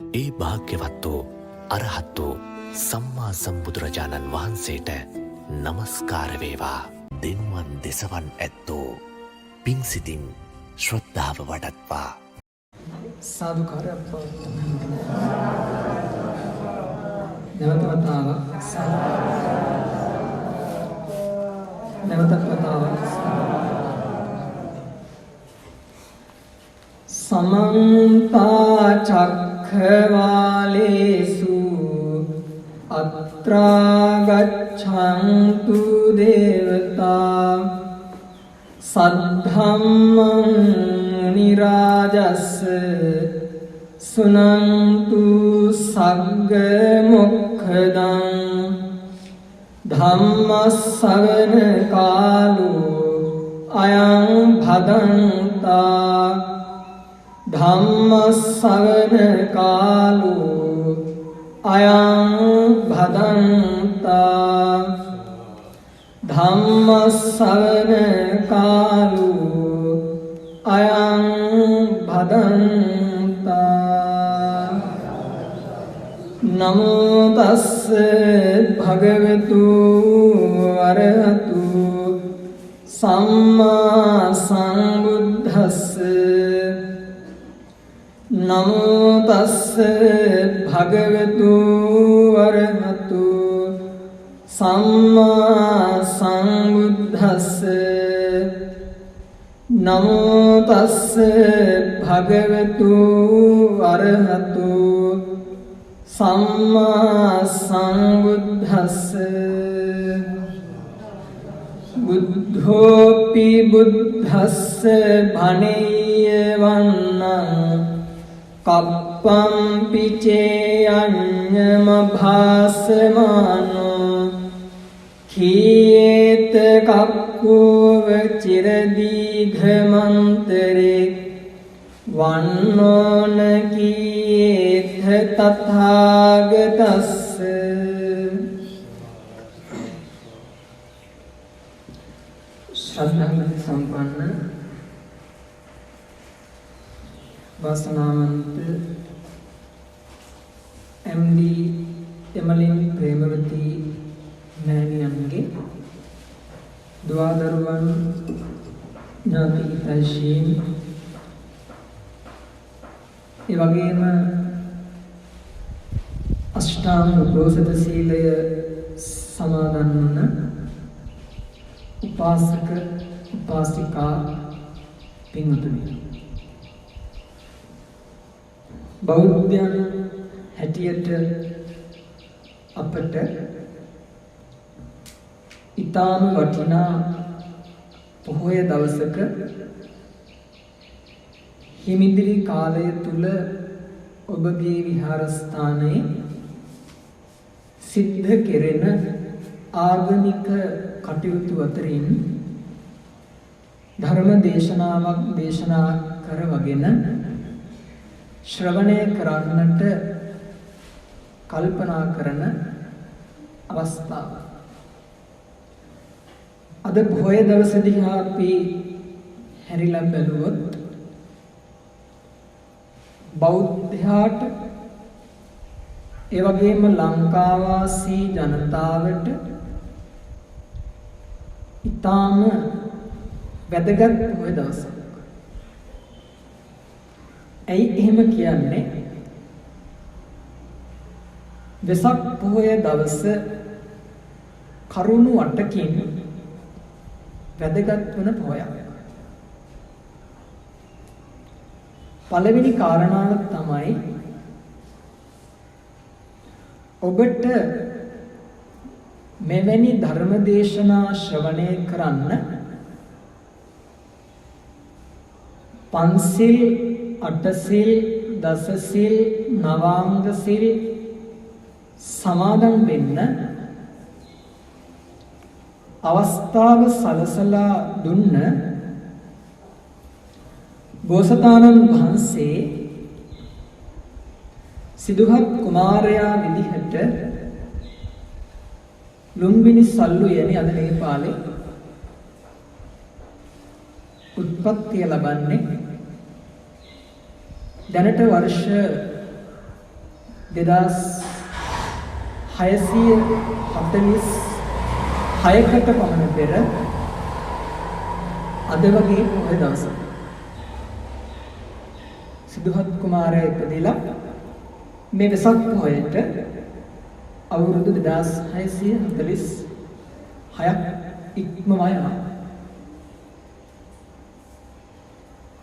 ඒ භාග්‍යවත් වූ අරහත් වූ සම්මා සම්බුදුරජාණන් වහන්සේට නමස්කාර වේවා. දෙන්වන් දෙසවන් ඇත්තෝ පිංසිතින් ශ්‍රද්ධාව වඩත්වා. සාදුකාරයක් පවත්වන්න. නැවත වතාවක් සමන්ත චක්ඛවාලේසු අත්‍රා ගච්ඡන්තු දේවතා සද්ධම්මං නිරාජස්ස සුනන්තු සග්ග මොක්ඛදං ධම්මස්සවන කාලෝ අයං භදන්තා ධම්මස්සවන කාලෝ අයං භදන්තා ධම්මස්සවන කාලෝ අයං භදන්තා. නමෝ තස්ස භගවතු වරහතු සම්මා සම්බුද්දස්ස. නමෝ තස්ස භගවතු වරහතු සම්මා සම්බුද්දස්ස. නමෝ තස්ස භගවතු වරහතු සම්මා සම්බුද්දස්ස. බුද්ධෝපි බුද්ධස්ස භනෙය්‍ය වන්නං කප්පම් පිචේයඤ්ඤම භාසමානෝ කීයේත කක්කෝව චිරදීඝමන්තරේ වන්නෝන කීයේත තථාගතස්ස. ශ්‍රද්ධාවන්ත සම්පන්න වාසනාවන්ත MD එමලින් ප්‍රේමවති මෑණියන්ගේ දුවදරුවන් ඥාති හිතයිෂීන් ඒ වගේම අෂ්ටාංග උපෝසථ සීලය සමාදන් වන උපාසක උපාසිකා පින්වතුනි, බෞද්ධයන් හැටියට අපට ඊටාම වටිනා පොහොය දවසක හිමිදිරි කාලය තුල ඔබගේ විහාරස්ථානයේ සිද්ධ කෙරෙන ආගමික කටයුතු අතරින් ධර්ම දේශනාවක් දේශනා කරවගෙන ශ්‍රවණය කරන්නට කල්පනා කරන අවස්ථාව. අද පොහොය දවසේදී අපි හැරිලා බැලුවොත් බෞද්ධයාට ඒ වගේම ලංකාවාසී ජනතාවට ඊටාම වැදගත් පොහොය දවසක්. ඇයි එහෙම කියන්නේ? වෙසක් පොහොය දවස කරුණු 8කින් වැදගත් වන පොහොයක්. පළවෙනි කාරණාව තමයි ඔබට මෙවැනි ධර්ම දේශනා ශ්‍රවණය කරන්න පන්සිල්, අටසිල්, දසසිල්, නවාංග සිල් සමාදන් වෙන්න අවස්ථාව සලසලා දුන්න බෝසතාණන් වහන්සේ සිදුහත් කුමාරයා විදිහට ලුම්බිනි සල්ලුයනේ අද නේපාලේ උත්පත්තිය ලබන්නේ දැනට වර්ෂ 2646කට පමණ පෙර අද වගේ පොහොය දවසක සිදුහත් කුමාරයා ඉපදිලා මේ වෙසක් පොහොයට අවුරුදු 2646ක් ඉක්මවලා යනවා.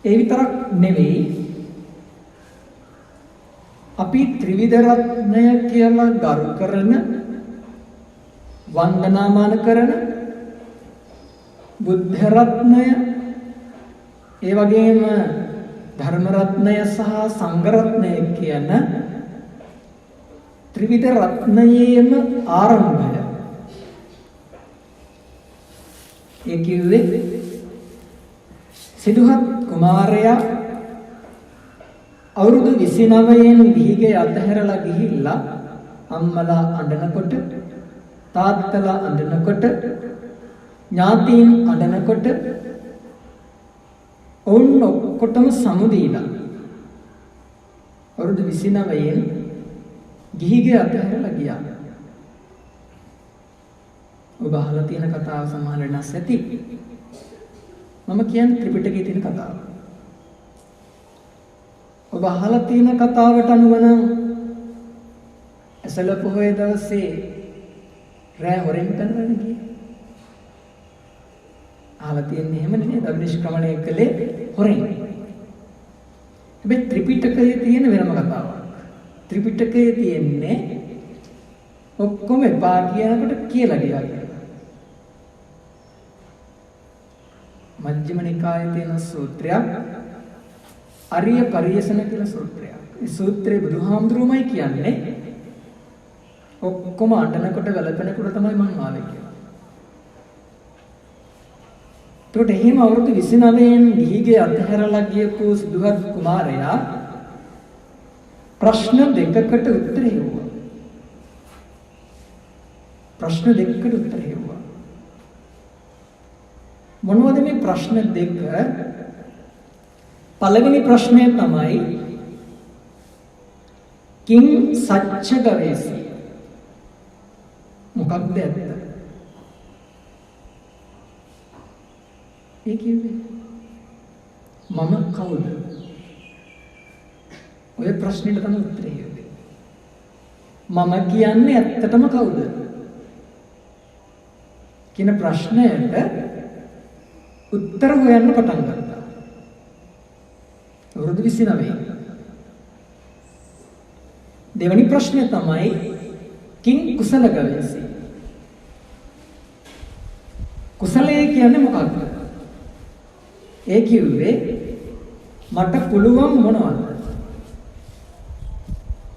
ඒ විතරක් නෙවෙයි අපි ත්‍රිවිධ රත්නය කියලා ගරු කරන වන්දනාමාන කරන බුද්ධ රත්නය ඒ වගේම ධර්ම රත්නය සහ සංඝ රත්නය කියන ත්‍රිවිධ රත්නයේම ආරම්භය. ඒ කිව්වේ සිදුහත් කුමාරයා අවුරුදු 29න් ගිහිගේ අතහැරලා ගිහිල්ලා අම්මලා අඬනකොට තාත්තලා අඬනකොට ඥාතීන් අඬනකොට ඔවුන් ඔක්කොටම සමුදීලා අවුරුදු 29න් ගිහිගේ අතහැරලා ගියා. ඔබ අහලා තියෙන කතාව සමහර වෙනස් ඇති. මම කියන්නේ ත්‍රිපිටකයේ තියෙන කතාව. ඔබ අහලා තියෙන කතාවට අනුව නම් ඇසළ පොහොය දවසේ රෑ හොරෙන් පැනලා ගියේ. අහලා තියෙන්නේ එහෙම නේද? අභිනිෂ්ක්‍රමණය කළේ හොරෙන්. හැබැයි ත්‍රිපිටකයේ තියෙන වෙනම කතාවක්. ත්‍රිපිටකයේ තියෙන්නේ ඔක්කොම එපා කියනකොට කියලා ගියා. මජ්ක්‍ධිම නිකායේ තියෙන සූත්‍රයක් අරිය පරියසන කියලා සූත්‍රයක්. මේ සූත්‍රේ බුදුහාමුදුරුවෝමයි කියන්නේ ඔක්කොම අඬනකොට වැළපෙනකොට තමයි මම ආවේ කියලා. ඒකට එහෙම අවුරුදු 29න් ගිහිගේ අතහැරලා ගියපු සිදුහත් කුමාරයා ප්‍රශ්න දෙකකට උත්තර හෙව්වා. ප්‍රශ්න දෙකකට උත්තර හෙව්වා. මොනවද මේ ප්‍රශ්න දෙක? පළවෙනි ප්‍රශ්නය තමයි කිං සච්ච ගවේසි. මොකක්ද ඇත්ත? ඒ කිව්වේ මම කවුද? ඔය ප්‍රශ්නෙට තමයි උත්තරය දෙන්නේ. මම කියන්නේ ඇත්තටම කවුද? කියන ප්‍රශ්නයට උත්තර හොයන්න පටන් ගත්තා. අවුරුදු 29. දෙවැනි ප්‍රශ්නය තමයි කිං කුසල ගවේසි. කුසලයේ කියන්නේ මොකක්ද? ඒ කිව්වේ මට පුළුවන් මොනවද?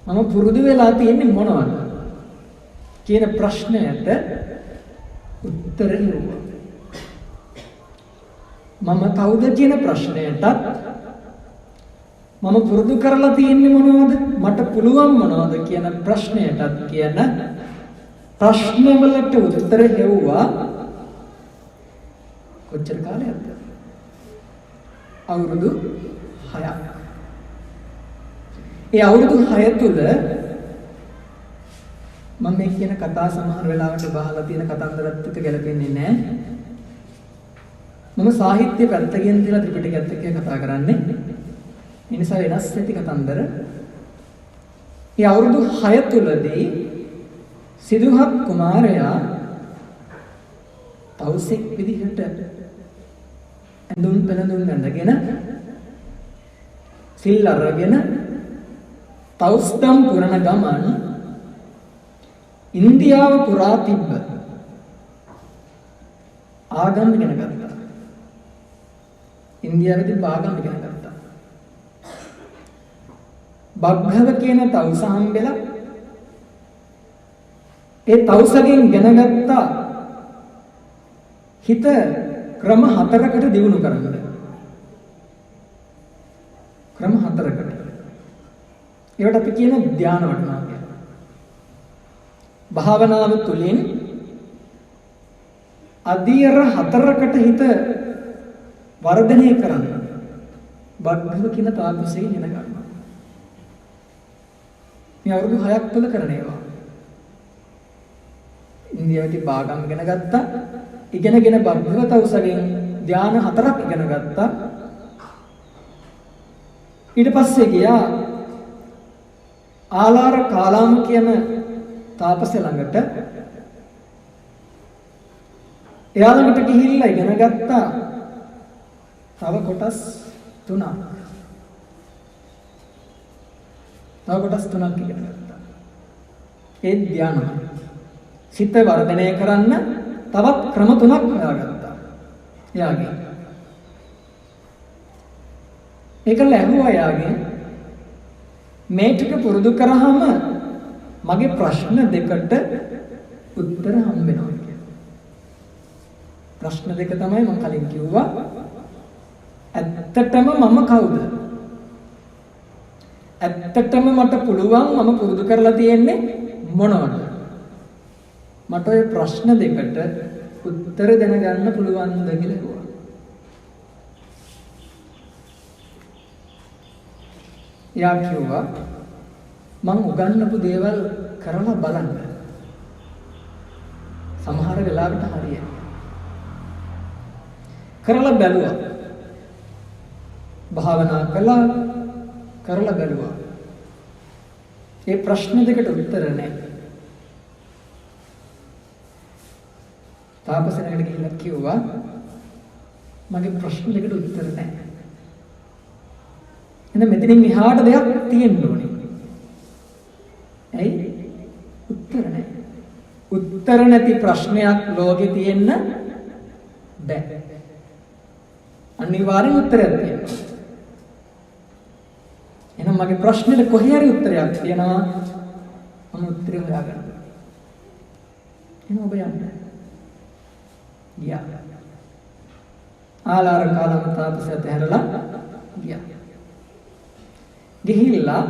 මම පුරුදු වෙලා තියෙන්නේ මොනවද? කියන ප්‍රශ්නයට උත්තර දෙනවා. මම කවුද කියන ප්‍රශ්නයටත් මම පුරුදු කරලා තියෙන්නේ මොනවද? මට පුළුවන් මොනවද කියන ප්‍රශ්නයටත් කියන ප්‍රශ්නවලට උත්තර දෙවුවා. කොච්චර කාලයක්ද? අවුරුදු 6ක්. ඒ අවුරුදු 6 තුල මම මේ කියන කතා සමහර වෙලාවට බහලා තියෙන කතන්දරත් එක්ක ගැලපෙන්නේ නැහැ. මම සාහිත්‍ය පැත්තකින් තියලා ත්‍රිපිටකයත් එක්ක කතා කරන්නේ. ඒ නිසා වෙනස් ඇති කතන්දර. ඒ අවුරුදු 6 තුලදී සිදුහත් කුමාරයා තවුසෙක් විදිහට ඇඳුම් පැළඳුම් ඇඳගෙන සිල් අරගෙන තවුස්දම් පුරන ගමන් ඉන්දියාව පුරා තිබ්බ ආගම් ඉගෙන ගත්තා. ඉන්දියාවේදී ආගම් ඉගෙන ගත්තා. බග්ගව කියන තවුස හම්බෙලා ඒ තවුසගෙන් ඉගෙන ගත්තා හිත ක්‍රම 4කට දියුණු කරන්න. ක්‍රම 4කට. ඒවට අපි කියන ධාන වඩනවා කියලා. භාවනාව තුළින් අධීර 4කට හිත වර්ධනය කරන්න. බග්ගව කියන තාපසයෙන් ඉගෙන ගන්නවා. මේ අවුරුදු 6ක් තුල කරන ඒවා. ඉන්දියාවේ භාගම් ඉගෙන ගත්තා. ඉගෙනගෙන බද්ධවත උසගෙන් ධාන 4ක් ඉගෙන ගත්තා. ඊට පස්සේ ගියා ආලාර කාලාම කියන තාපසය ළඟට. එයා ළඟට ගිහිල්ලා ඉගෙන ගත්තා තව කොටස් 3ක්. තව කොටස් 3ක් ඉගෙන ගත්තා. ඒ ධානය. සිත වර්ධනය කරන්න තවත් ක්‍රම 3ක් හොයාගත්තා. එයාගේ. ඒක ලැබුවා එයාගේ. මේ ටික පුරුදු කරාම මගේ ප්‍රශ්න දෙකට උත්තර හම්බ වෙනවා කියලා. ප්‍රශ්න දෙක තමයි මම කලින් කිව්වා. ඇත්තටම මම කවුද? ඇත්තටම මට පුළුවන් මම පුරුදු කරලා තියෙන්නේ මොනවද? මට ওই ප්‍රශ්න දෙකට උත්තර දැනගන්න පුළුවන්ද කියලා කිව්වා. යා කිව්වා මං උගන්වපු දේවල් කරලා බලන්න. සමහර වෙලාවට හරියයි. කරලා බැලුවා. භාවනා කළා කරලා බැලුවා. ඒ ප්‍රශ්න දෙකට උත්තර නැහැ. තාපසයන්ට ගිහිල්ලා කිව්වා මගේ ප්‍රශ්න දෙකට උත්තර නැහැ. එහෙනම් මෙතනින් එහාට දෙයක් තියෙන්න ඕනේ. ඇයි? උත්තර නැහැ. උත්තර නැති ප්‍රශ්නයක් ලෝකේ තියෙන්න බෑ. අනිවාර්යෙන් උත්තරයක් තියෙනවා. එහෙනම් මගේ ප්‍රශ්නෙට කොහේ හරි උත්තරයක් තියෙනවා. මම උත්තරය හොයාගන්නවා. එහෙනම් ඔබ යන්න. ගියා. ආලාර කාලම තාපසයත් හැරලා ගියා. ගිහිල්ලා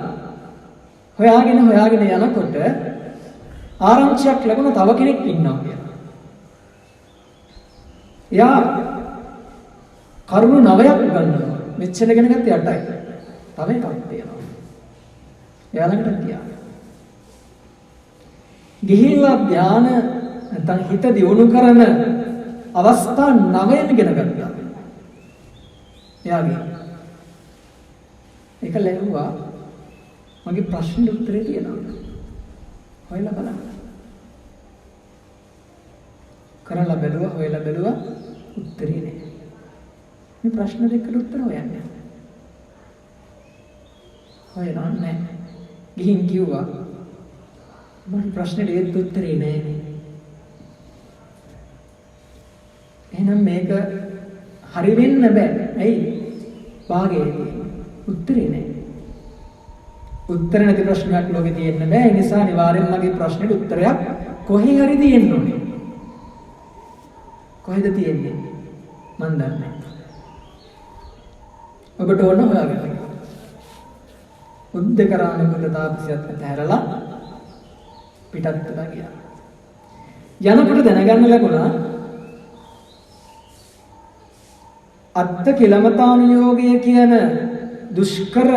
හොයාගෙන යනකොට ආරංචියක් ලැබුණ තව කෙනෙක් ඉන්නවා කියලා. එයා කරුණු 9ක් උගන්වනවා. මෙච්චර ඉගෙන ගත්ත 8යි. තව එකක් තියෙනවා. එයා ළඟට ගියා. ගිහිල්ලා ධාන නැත්නම් හිත දියුණු කරන අවස්ථා 9ක් ඉගෙන ගත්තා. එයාගේ ඒක ලැබුවා. මගේ ප්‍රශ්නෙට උත්තරේ තියෙනවා. හොයලා බලන්න. කරලා බැලුවා උත්තරේ නෑ. මේ ප්‍රශ්න දෙකකට උත්තර හොයන්නේ. හොයනවා නෑ. ගිහින් කිව්වා මගේ ප්‍රශ්නෙට ඒත් උත්තරේ නෑනේ. එහෙනම් මේක හරි වෙන්න බෑ. ඇයි? භාගයේදී උත්තරේ නෑ. උත්තර නැති ප්‍රශ්නයක් ලෝකේ තියෙන්න බෑ. ඒ නිසා අනිවාර්යෙන් මගේ ප්‍රශ්නෙට උත්තරයක් කොහේ හරි තියෙන්න ඕනේ. කොහෙද තියෙන්නේ? මන් දන්නේ නැහැ. ඔබට ඕන හොයාගන්න. උද්දකරාණ කුල තාපසියත් ඇතහැරලා පිටත් වෙලා ගියා. යනකොට දැනගන්න ලැබුණා අත්ත කිලමතානුയോഗය කියන දුෂ්කර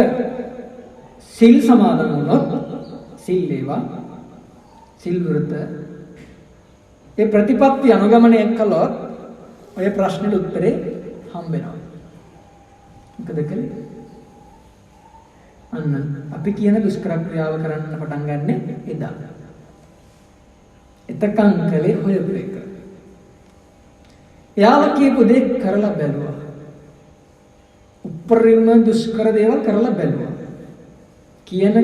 සිල් සමාදන් වුණොත් සිල් වේවා සිල් වෘත ඒ ප්‍රතිපත්ති අනුගමනය කළොත් ඔය ප්‍රශ්නෙට උත්තරේ හම්බ වෙනවා. මොකද කළේ? අන්න අපි කියන දුෂ්කර ක්‍රියාව කරන්න පටන් ගන්න එදා. එතකන් කලේ හොයපු එක. එයාලා කියපු දේ කරලා බැලුවා. උපරිම දුෂ්කර දේවල් කරලා බැලුවා. කියන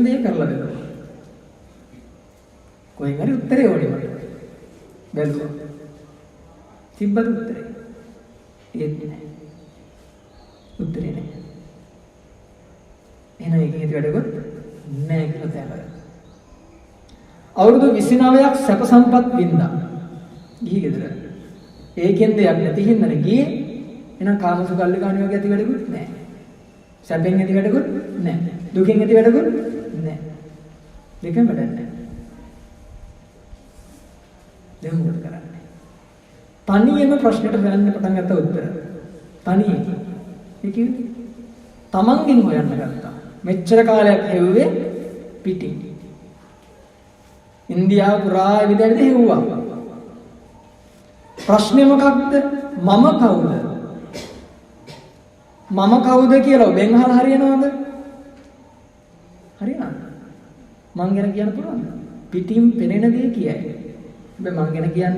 දේ කරලා බැලුවා. කොහෙන් හරි උත්තරේ ඕනේ මට. බැලුවා. තිබ්බද උත්තරේ? ඒත් නෑ. උත්තරේ නෑ. එහෙනම් ඒකෙන් වැඩකුත් නෑ කියලා තේරෙනවා. අවුරුදු 29ක් සැප සම්පත් වින්දා. ගිහි ගෙදර. ඒකෙන් දෙයක් නැති හින්දානේ ගියේ. එහෙනම් කාමසුකල්ලි කාණ යෝගය ඇති වැඩකුත් නෑ. සැපෙන් ඇති වැඩකුත් නෑ. දුකෙන් ඇති වැඩකුත් නෑ. දෙකම වැඩක් නෑ. දැන් මොකද කරන්නේ? තනියම ප්‍රශ්නෙට හොයන්න පටන් ගත්ත උත්තර. තනියෙන්. ඒ කියන්නේ තමන්ගෙන් හොයන්න ගත්තා. මෙච්චර කාලයක් හෙව්වේ පිටින්. ඉන්දියාව පුරා විදවිද හෙව්වා. ප්‍රශ්නේ මොකක්ද? මම කවුද? මම කවුද කියලා ඔබෙන් අහලා හරියනවද? හරියනවද? මං ගැන කියන්න පුළුවන්ද? පිටින් පෙනෙන දේ කියයි. හැබැයි මං ගැන කියන්න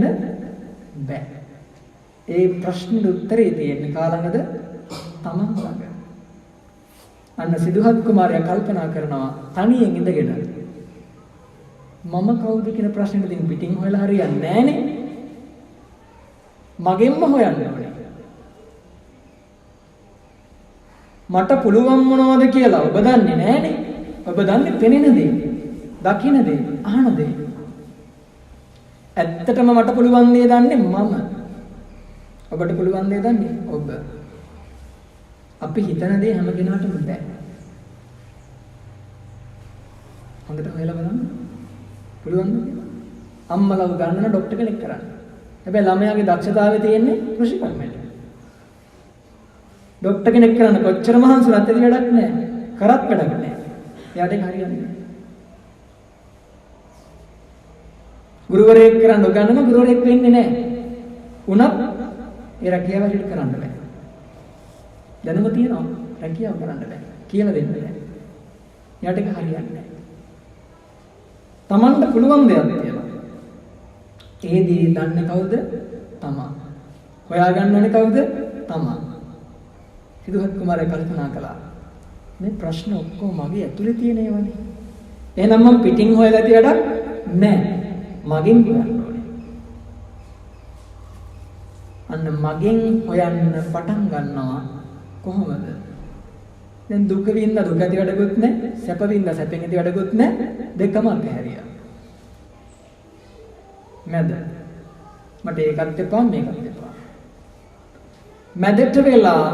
බෑ. ඒ ප්‍රශ්නෙට උත්තරේ තියෙන්නේ කාලඟද? තමන් ළඟ. අන්න සිදුහත් කුමාරයා කල්පනා කරනවා තනියෙන් ඉඳගෙන මම කවුද කියන ප්‍රශ්නෙට දින් පිටින් හොයලා හරියන්නේ නෑනේ. මගෙන්ම හොයන්න ඕනේ. මට පුළුවන් මොනවද කියලා ඔබ දන්නේ නෑනේ. ඔබ දන්නේ පෙනෙන දේ, දකින දේ, අහන දේ. ඇත්තටම මට පුළුවන් දේ දන්නේ මම. ඔබට පුළුවන් දේ දන්නේ ඔබ. අපි හිතන දේ හැම කෙනාටම බෑ. හොඳට හොයලා බලන්න. පුළුවන්ද? අම්මලා උගන්නන ડોක්ටර් කෙනෙක් කරන්න. හැබැයි ළමයාගේ දක්ෂතාවය තියෙන්නේ කෘෂිකර්මයට. ડોක්ටර් කෙනෙක් කරන්න කොච්චර මහන්සි වුණත් එදි වැඩක් නැහැ. කරත් වැඩක් නැහැ. එයාට ඒක හරියන්නේ නැහැ. ගුරුවරයෙක් කරන්න උගන්නන ගුරුවරයෙක් වෙන්නේ නැහැ. උනත් ඒ රැකියාව හරියට කරන්න බෑ. දැනුම තියනවා රැකියාව කරන්න බෑ. කියලා දෙන්න බෑ. එයාට ඒක හරියන්නේ නැහැ. තමන්ට පුළුවන් දෙයක් තියෙනවා. ඒ දේ දන්නේ කවුද? තමන්. හොයාගන්නවනේ කවුද? තමන්. සිදුහත් කුමාරයා කල්පනා කළා. මේ ප්‍රශ්න ඔක්කොම මගේ ඇතුලේ තියෙන ඒවානේ. එහෙනම් මම පිටින් හොයලා ඇති වැඩක් නැහැ. මගෙන් හොයන්න ඕනේ. අන්න මගෙන් හොයන්න පටන් ගන්නවා කොහොමද? දැන් දුක විඳ දුක ඇති වැඩකුත් නැහැ, සැප විඳ සැපෙන් ඇති වැඩකුත් නැහැ. දෙකම අතහැරියා. මැද. මට ඒකත් එපා මේකත් එපා. මැදට වෙලා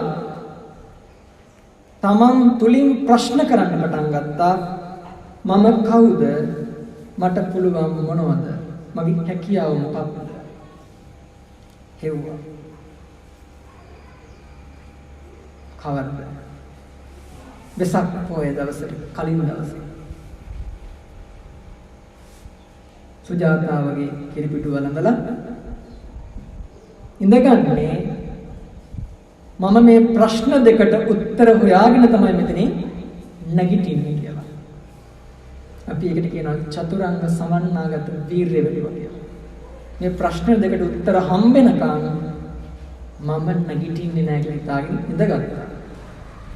තමන් තුලින් ප්‍රශ්න කරන්න පටන් ගත්තා. මම කවුද? මට පුළුවන් මොනවද? මගේ හැකියාව මොකක්ද? හෙව්වා. කවද්ද? වෙසක් පොය දවසට කලින් දවසේ සුජාතාවගේ කිරිපිටු වළඳලා ඉඳගන්නේ මම මේ ප්‍රශ්න දෙකට උත්තර හොයාගෙන තමයි මෙතනින් නැගිටින්නේ කියලා. අපි ඒකට කියනවා චතුරංග සමන්නාගත වීරිය වැඩිව කියලා. මේ ප්‍රශ්න දෙකට උත්තර හම්බෙනකන් මම නැගිටින්නේ නැහැ කියලා හිතාගෙන ඉඳගත්තා.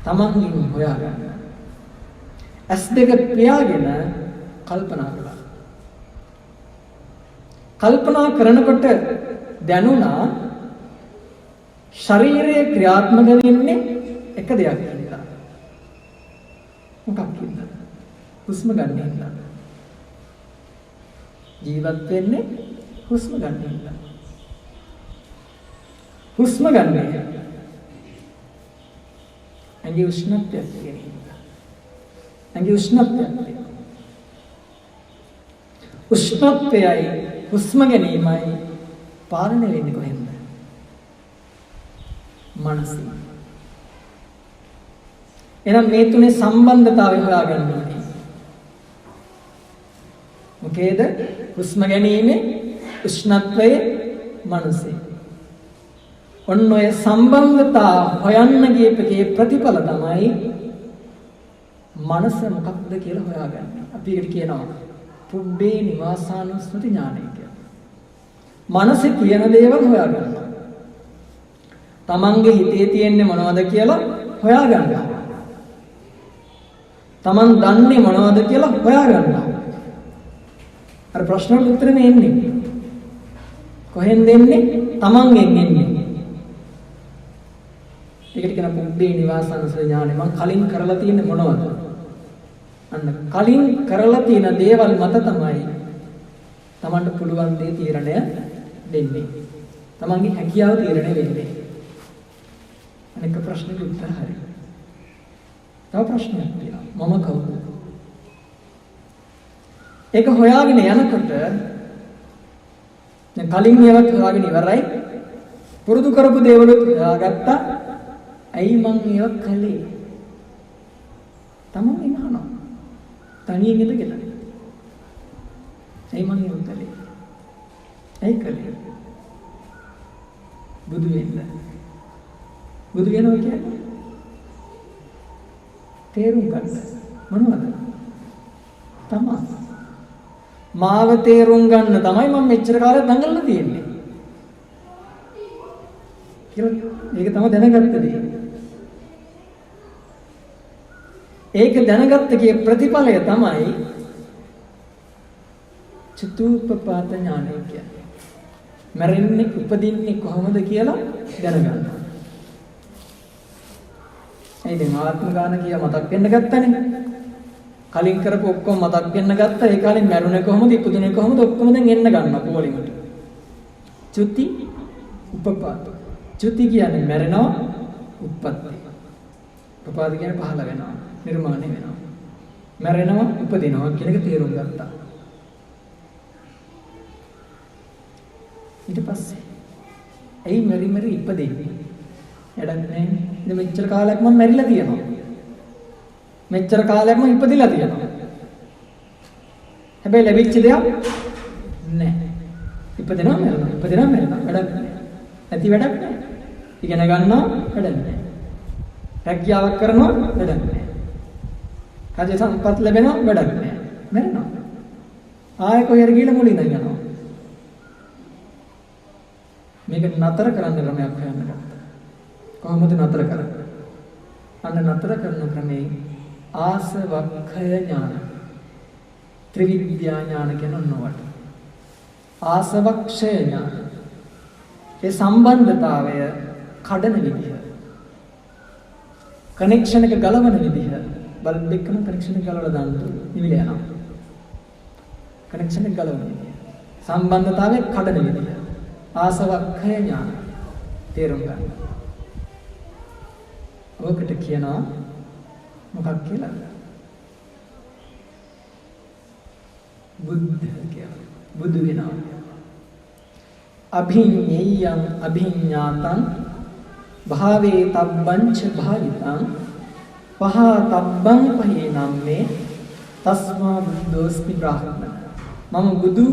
තමන්ගෙන් හොයාගන්න. ඇස් දෙක පියාගෙන කල්පනා කළා. කල්පනා කරනකොට දැනුණා ශරීරයේ ක්‍රියාත්මක වෙන්නේ එක දෙයක් කියලා. මොකක්ද? හුස්ම ගන්න එක. ජීවත් වෙන්නේ හුස්ම ගන්න එක. හුස්ම ගන්න එක. ඇඟේ උෂ්ණත්වයක් තියෙනවා. ඇඟේ උෂ්ණත්වයක් තියෙනවා. උෂ්ණත්වයයි හුස්ම ගැනීමයි පාලනය වෙන්නේ කොහෙන්ද? මනසින්. එහෙනම් මේ තුනේ සම්බන්ධතාවය හොයාගන්න ඕනේ. මොකේද? හුස්ම ගැනීමේ උෂ්ණත්වයේ මනසේ. ඔන්න ඔය සම්බන්ධතා හොයන්න ගියපේ ප්‍රතිඵල තමයි මනස මොකක්ද කියලා හොයාගන්න. අපි ඒකට කියනවා පුබ්බේ නිවාසානුස්සති ඥානය කියලා. මනසේ තියෙන දේවල් හොයාගන්නවා. තමන්ගේ හිතේ තියෙන්නේ මොනවද කියලා හොයාගන්නවා. තමන් දන්නේ මොනවද කියලා හොයාගන්නවා. අර ප්‍රශ්නවලට උත්තර එන්නේ කොහෙන්ද එන්නේ? තමන්ගෙන් එන්නේ. ඒකට කියන පුබ්බේ නිවාසානුස්සති ඥානය. මං කලින් කරලා තියෙන්නේ මොනවද? අන්න කලින් කරලා තියෙන දේවල් මත තමයි තමන්ට පුළුවන් දේ තීරණය දෙන්නේ. තමන්ගේ හැකියාව තීරණය වෙන්නේ. අනෙක් ප්‍රශ්නෙට උත්තර හරි. තව ප්‍රශ්නයක් තියෙනවා. මම කවුද? ඒක හොයාගෙන යනකොට දැන් කලින් ඒවත් හොයාගෙන ඉවරයි. පුරුදු කරපු දේවලුත් හොයාගත්තා. ඇයි මං ඒව කළේ? තමන් අහනවා. තනියෙන් ඉඳගෙන. ඇයි මම උත්තරේ? ඇයි කලේ? බුදු වෙන්න. බුදු වෙනවා කියන්නේ තේරුම් ගන්න. මොනවද? තමයි. මාව තේරුම් ගන්න තමයි මම මෙච්චර කාලයක් දඟලලා තියෙන්නේ. ඒක තමයි දැනගත්ත දේ. ඒක දැනගත්ත කී ප්‍රතිඵලය තමයි චතුප්පපාත ඥානය කියන්නේ. මරන්නේ උපදින්නේ කොහොමද කියලා දැනගන්න. ඒ දැන් ආත්ම ගාන කිය මතක් වෙන්න ගත්තනේ. කලින් කරපු ඔක්කොම මතක් වෙන්න ගත්තා. ඒ කාලේ මරුණේ කොහොමද ඉපදුනේ කොහොමද ඔක්කොම දැන් එන්න ගන්නවා පොලිමට. චුති උපපාත. චුති කියන්නේ මැරෙනවා උත්පත්ති. උපපාත කියන්නේ පහළ වෙනවා නිර්මාණය වෙනවා. මැරෙනවා උපදිනවා කියන එක තේරුම් ගත්තා. ඊට පස්සේ ඇයි මෙරි ඉපදෙන්නේ? වැඩක් නැහැ. ඉතින් මෙච්චර කාලයක් මම මැරිලා තියෙනවා. මෙච්චර කාලයක් මම ඉපදිලා තියෙනවා. හැබැයි ලැබිච්ච දෙයක් නැහැ. ඉපදෙනවා මැරෙනවා. ඉපදෙනවා මැරෙනවා. වැඩක් නැහැ. ඇති වැඩක් නැහැ. ඉගෙන ගන්නවා වැඩක් නැහැ. රැකියාවක් කරනවා වැඩක් නැහැ. කාජ සම්පත් ලැබෙනවා වැඩක් නැහැ. මැරෙනවා. ආයෙ කොහෙර ගිහලා මුලින්ම යනවා. මේක නතර කරන්න ක්‍රමයක් හොයන්න ගත්තා. කොහොමද නතර කරන්නේ? අන්න නතර කරන ක්‍රමේ ආසවක්ඛය ඥාන. ත්‍රිවිද්‍යා ඥාන කියන නොවට. ආසවක්ෂය ඥාන. ඒ සම්බන්ධතාවය කඩන විදිහ. කනෙක්ෂන් එක ගලවන විදිහ. බල්බ් එකම කනෙක්ෂන් එක ගලවලා දාන්න නිවිල යනවා. කනෙක්ෂන් එක ගලවන විදිහ. සම්බන්ධතාවය කඩන විදිහ. ආසවක්ඛය ඥාන. තේරුම් ගන්න. ඔකට කියනවා මොකක් කියලා? බුද්ධ කියලා. බුදු වෙනවා. අභිඤ්ඤයං අභිඤ්ඤාතං භාවේ තබ්බංච භාවිතං පහා තබ්බං පහේනම්මේ තස්මා බුද්ධෝස්මි බ්‍රාහ්මණ. මම බුදු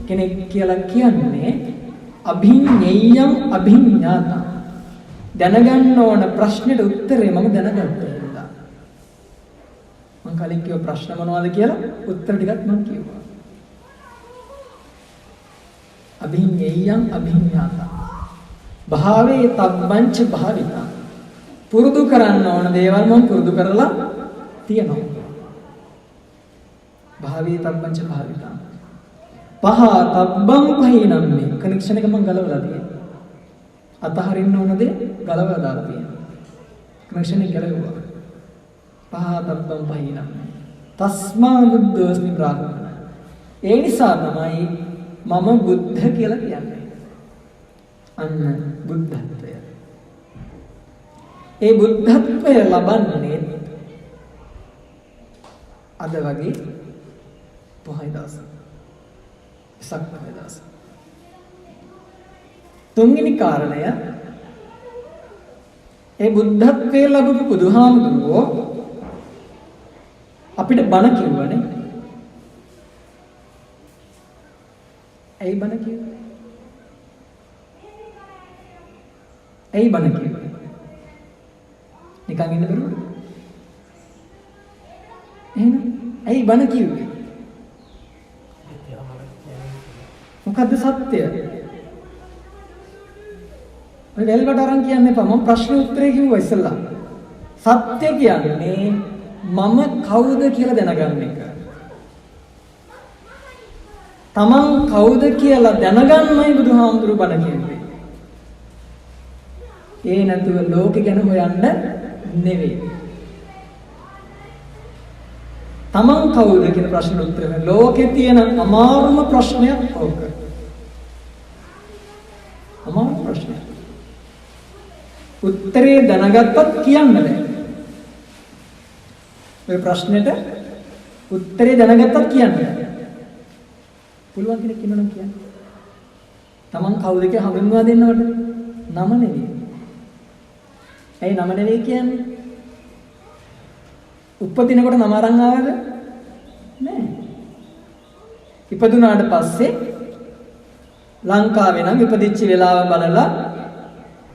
කෙනෙක් කියලා කියන්නේ අභිඤ්ඤයං අභිඤ්ඤාතං. දැනගන්න ඕන ප්‍රශ්නෙට උත්තරේ මම දැනගත්තා. මම කලින් කිව්ව ප්‍රශ්න මොනවද කියලා උත්තර ටිකක් මම කිව්වා. අභිඤ්ඤයං අභිඤ්ඤාතං භාවේ තබ්බංච භාවිතං. පුරුදු කරන්න ඕන දේවල් මම පුරුදු කරලා තියෙනවා. භාවේ තබ්බංච භාවිතං පහා තබ්බං පහිනම්මේ. කනෙක්ෂන් එක මම ගලවලා තියෙනවා. අතහරින්න ඕන දේ ගලවලා දාලා තියෙනවා. කනෙක්ෂන් එක ගලවුවා. පහා තබ්බං පහිනම්මේ තස්මා බුද්ධෝස්මි බ්‍රාහ්මණ. ඒ නිසා තමයි මම බුද්ධ කියලා කියන්නේ. අන්න බුද්ධත්වය. ඒ බුද්ධත්වය ලබන්නේ අද වගේ පොහොය දවසක්. වෙසක් පොහොය දවසක්. තුන්වෙනි කාරණය ඒ බුද්ධත්වයේ ලැබපු බුදුහාමුදුරුවෝ අපිට බණ කිව්වනේ. ඇයි බණ කිව්වේ? ඇයි බණ කිව්වේ? නිකන් ඉන්න බැරුවද? එහෙනම් ඇයි බණ කිව්වේ? මොකද්ද සත්‍ය? ඔය වෙල්වට අරන් කියන්න එපා. මම ප්‍රශ්න උත්තරේ කිව්වා ඉස්සෙල්ලා. සත්‍ය කියන්නේ මම කවුද කියලා දැනගන්න එක. තමන් කවුද කියලා දැනගන්නයි බුදුහාමුදුරු බණ කියන්නේ. ඒ නැතුව ලෝකෙ ගැන හොයන්න නෙවෙයි. තමන් කවුද කියන ප්‍රශ්න උත්තර වෙන ලෝකේ තියෙන අමාරුම ප්‍රශ්නයක් ඕක. අමාරු ප්‍රශ්නයක්. උත්තරේ දැනගත්තත් කියන්න බෑ. ඔය ප්‍රශ්නෙට උත්තරේ දැනගත්තත් කියන්න බෑ. පුළුවන් කෙනෙක් ඉන්නවනම් කියන්න. තමන් කවුද කියලා හඳුන්වා දෙන්නවට නම නෙවෙයි. ඇයි නම නෙවෙයි කියන්නේ? උපදිනකොට නම අරන් ආවද? ඉපදුනාට පස්සේ ලංකාවේ නම් ඉපදිච්ච වෙලාව බලලා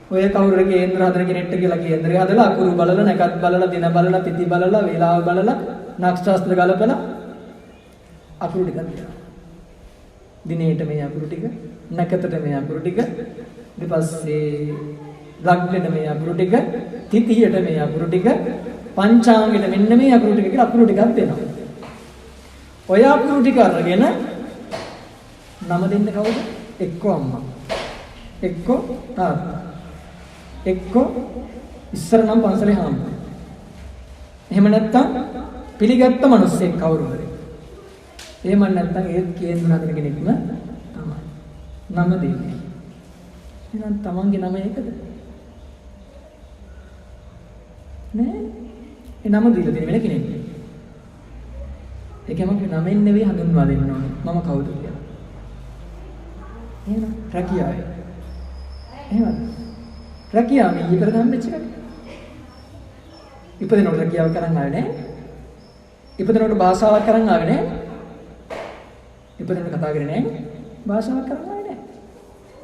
ඔය කවුරුර කේන්ද්‍ර හදන කෙනෙක්ට කියලා කේන්ද්‍රය හදලා අකුරු බලලා නැකත් බලලා දින බලලා තිथි බලලා වේලාව බලලා නක්ෂත්‍ර ගලපලා අකුරු ටික දෙනවා. දිනේට මේ අකුරු ටික, නැකතට මේ අකුරු ටික, ඊට පස්සේ ලග්නෙට මේ අකුරු ටික, තිථියට මේ අකුරු ටික, පංචාංගෙට මෙන්න මේ අකුරු ටික කියලා අකුරු ටිකක් දෙනවා. ඔය අකුරු ටික අරගෙන නම දෙන්න කවුද? එක්කෝ අම්මා, එක්කෝ තාත්තා, එක්කෝ ඉස්සර නම් පන්සලේ හාමුදුරුවෝ. එහෙම නැත්තම් පිළිගත්ත මිනිස්සෙක් කවුරු හරි. එහෙම නැත්තම් ඒත් කේන්ද්‍ර හදන කෙනෙක්ම තමයි. නම දෙන්නේ. එහෙනම් තමන්ගේ නම ඒකද? නෑ. ඒ නම දීලා දෙන වෙන කෙනෙක්. ඒකම නමෙන් නෙවෙයි හඳුන්වා දෙන්න ඕනේ. මම කවුද කියලා. එහෙනම් රැකියාවයි. එහෙමද? රැකියාව මේ ඉතර හම්බෙච්ච එකක්. ඉපදෙනකොට රැකියාව කරන් ආවේ නෑ. ඉපදෙනකොට භාෂාවක් කරන් ආවේ නෑ. ඉපදෙනකොට කතා කරේ නෑ. භාෂාවක් කරන් ආවේ නෑ.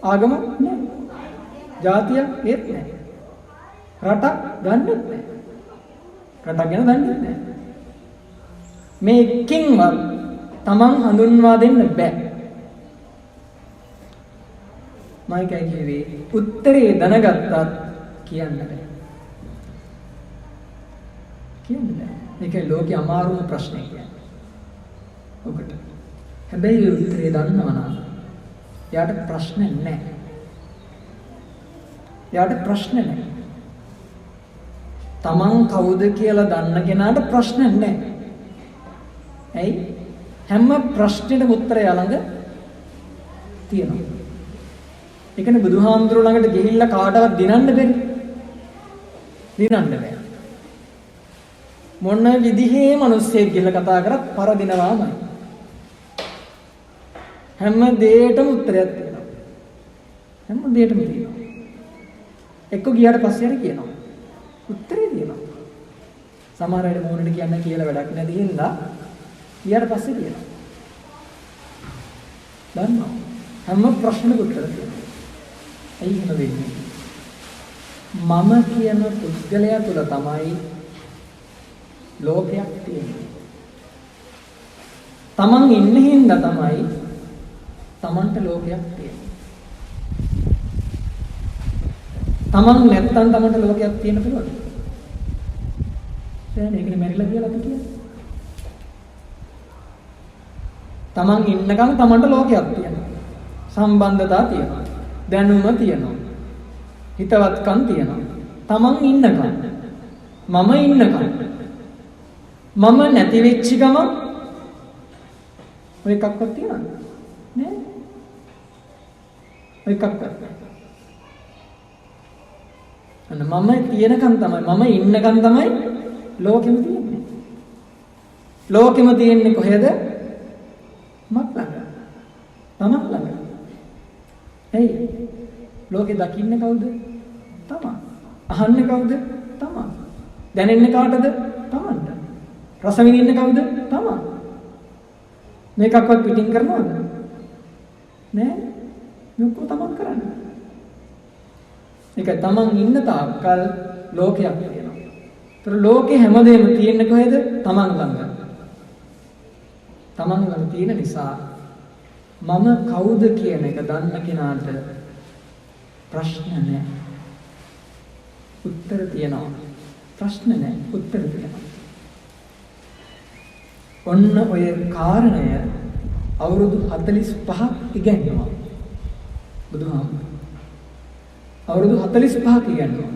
ආගම නෑ. ජාතිය ඒත් නෑ. රටක් දන්නෙත් නෑ. රටක් ගැන දන්නෙත් නෑ. මේ එකකින්වත් තමන් හඳුන්වා දෙන්න බෑ. මයිකයි කිව්වේ උත්තරේ දැනගත්තත් කියන්න බෑ. කියන්න බෑ. මේකේ ලෝකේ අමාරුම ප්‍රශ්නේ කියන්නේ. ඔකට. හැබැයි උත්තරේ දන්නවා නම් එයාට ප්‍රශ්න නැහැ. එයාට ප්‍රශ්න නැහැ. තමන් කවුද කියලා දන්න කෙනාට ප්‍රශ්න නැහැ. ඇයි? හැම ප්‍රශ්නෙටම උත්තරය ළඟ තියෙනවා. ඒ කියන්නේ බුදුහාමුදුරුවෝ ළඟට ගිහිල්ලා කාටවත් දිනන්න බැරි. දිනන්න බෑ. මොන විදිහේ මිනිස්සෙක් ගිහිල්ලා කතා කරත් පරදිනවාමයි. හැම දෙයකටම උත්තරයක් තියෙනවා. හැම දෙයකටම තියෙනවා. එක්ක ගියාට පස්සේ හරි කියනවා. උත්තරේ තියෙනවා. සමහර අය මොනට කියන්න කියලා වැඩක් නැති හින්දා ගියාට පස්සේ කියනවා. දන්නවා. හැම ප්‍රශ්නෙකට උත්තර තියෙනවා. ඇයි එහෙම වෙන්නේ? මම කියන පුද්ගලයා තුළ තමයි ලෝකයක් තියෙන්නේ. තමන් ඉන්න හින්දා තමයි තමන්ට ලෝකයක් තියෙන්නේ. තමන් නැත්තම් තමන්ට ලෝකයක් තියෙන්න පුළුවන්ද? දැන් ඒකනේ මැරිලා කියලා අපි කියන්නේ. තමන් ඉන්නකම් තමන්ට ලෝකයක් තියෙනවා. සම්බන්ධතා තියෙනවා. දැනුම තියෙනවා. හිතවත්කම් තියෙනවා. තමන් ඉන්නකම්. මම ඉන්නකම්. මම නැති වෙච්ච ගම ඔය එකක්වත් තියනවද? නෑ. ඔය එකක්වත් නෑ. අන්න මම තියෙනකම් තමයි මම ඉන්නකම් තමයි ලෝකෙම තියෙන්නේ. ලෝකෙම තියෙන්නේ කොහෙද? මත් ළඟ. තමන් ළඟ. ඇයි? ලෝකෙ දකින්නේ කවුද? තමන්. අහන්නේ කවුද? තමන්. දැනෙන්නේ කාටද? තමන්ට. රස විඳින්නේ කවුද? තමන්. මේකක්වත් පිටින් කරනවද? නෑ. මේක තමන් කරන්නේ. ඒක තමන් ඉන්න තාක්කල් ලෝකයක් තියෙනවා. ඒතර ලෝකේ හැමදේම තියෙන්නේ කොහෙද? තමන් ළඟ. තමන් ළඟ තියෙන නිසා මම කවුද කියන එක දන්න කෙනාට ප්‍රශ්න නැහැ. උත්තර තියෙනවා. ප්‍රශ්න නැහැ. උත්තර තියෙනවා. ඔන්න ඔය කාරණය අවුරුදු 45ක් ඉගෙනනවා. බුදුහාමුදුරුවෝ. අවුරුදු 45ක් ඉගෙනනවා.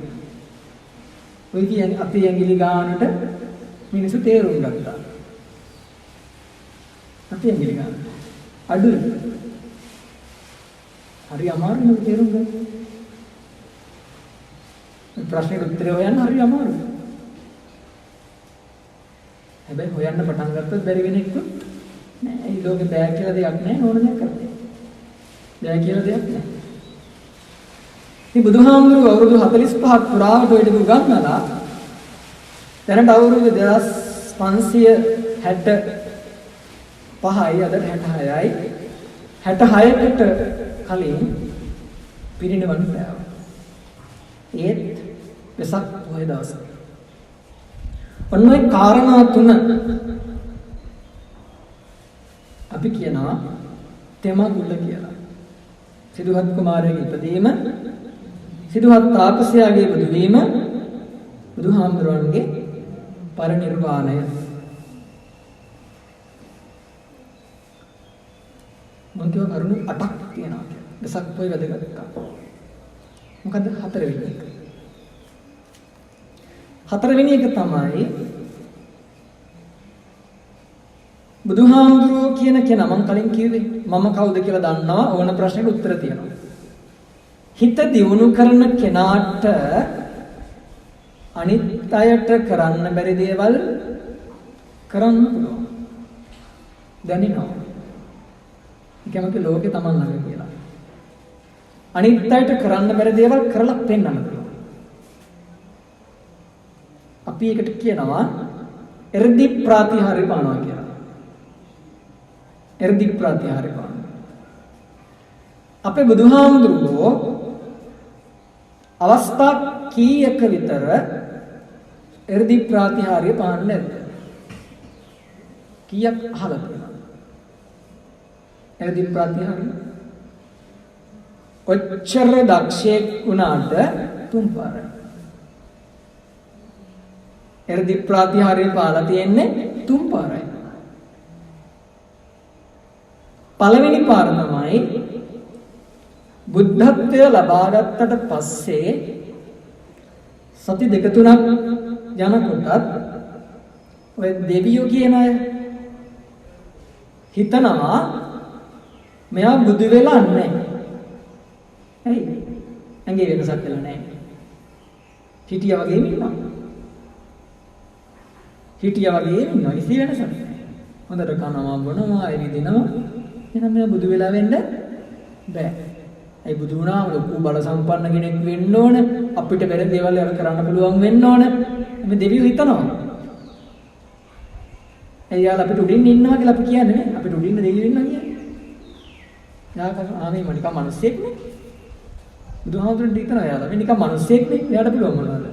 ඔය කියන්නේ අතේ ඇඟිලි ගානට මිනිස්සු තේරුම් ගත්තා. අතේ ඇඟිලි ගාන. අඩුයි. හරි අමාරුයි තේරුම් ගන්න. ප්‍රශ්නෙට උත්තර හොයන්න හරි අමාරුයි. හැබැයි හොයන්න පටන් ගත්තොත් බැරි වෙන එකක් නෑ. ඒ ලෝකේ බෑ කියලා දෙයක් නෑ. ඕන දෙයක් කරන්න. බෑ කියලා දෙයක් නෑ. ඉතින් බුදුහාමුදුරුවෝ අවුරුදු 45ක් පුරාවට ඔය ටික උගන්වලා දැනට අවුරුදු 2560 5යි අද 66යි 66කට කලින් පිරිනිවන් පෑවා. ඒත් වෙසක් පොහොය දවසේ. ඔන්න ඔය කාරණා තුන අපි කියනවා තෙමගුල්ල කියලා. සිදුහත් කුමාරයාගේ ඉපදීම, සිදුහත් තාපසයාගේ බුදු වීම, බුදුහාමුදුරන්ගේ පරිනිර්වාණය. මම කියව කරුණු 8ක් තියෙනවා කියලා. වෙසක් පොහොය වැදගත්කම. මොකද හතරවෙනි එක. හතරවෙනි එක තමයි බුදුහාමුදුරුවෝ කියන කෙනා මම කලින් කිව්වේ මම කවුද කියලා දන්නවා ඕන ප්‍රශ්නෙට උත්තර තියෙනවා. හිත දියුණු කරන කෙනාට අනිත් අයට කරන්න බැරි දේවල් කරන්න පුළුවන්. දැනෙනවා. ඒකමක ලෝකේ Taman ළඟ කියලා. අනිත් අයට කරන්න බැරි දේවල් කරලා පෙන්නන්න පුළුවන්. අපි ඒකට කියනවා එර්දි ප්‍රාතිහාර්ය පානවා කියලා. එර්දි ප්‍රාතිහාර්ය පානවා. අපේ බුදුහාමුදුරුවෝ අවස්ථා කීයක විතර එර්දි ප්‍රාතිහාර්ය පාන්නේ නැද්ද? කීයක් අහලා තියෙනවද? එර්දි ප්‍රාතිහාර්ය ඔච්චර දක්ෂයෙක් වුණාට තුන් පාරයි. එර්දි ප්‍රාතිහාර්ය පාලා තියෙන්නේ තුන් පාරයි. පළවෙනි පාර තමයි බුද්ධත්වය ලබා ගත්තට පස්සේ සති දෙක තුනක් යනකොටත් ඔය දෙවියෝ කියන අය හිතනවා මෙයා බුදු වෙලා නැහැ. ඇයි? ඇඟේ වෙනසක් වෙලා නැහැ. හිටියා වගේම ඉන්නවා. හිටියා වගේම ඉන්නවා. කිසි වෙනසක් නැහැ. හොඳට කනවා බොනවා එළිදිනවා. එහෙනම් මෙයා බුදු වෙලා වෙන්න බෑ. ඒ බුදු වුණාම ලොකු බල සම්පන්න කෙනෙක් වෙන්න ඕන. අපිට බැරි දේවල් කරන්න පුළුවන් වෙන්න ඕන. මේ දෙවියෝ හිතනවා. එයාලා අපිට උඩින් ඉන්නවා කියලා අපි කියන්නේ නේ. අපිට උඩින් දෙවියෝ ඉන්නවා කියන්නේ. යා මේ නිකන් මිනිස්සෙක් නේ. බුදුහාමුදුරන්ට හිතනවා එයාලා මේ නිකන් මිනිස්සෙක් නේ. එයාට පුළුවන් මොනවද?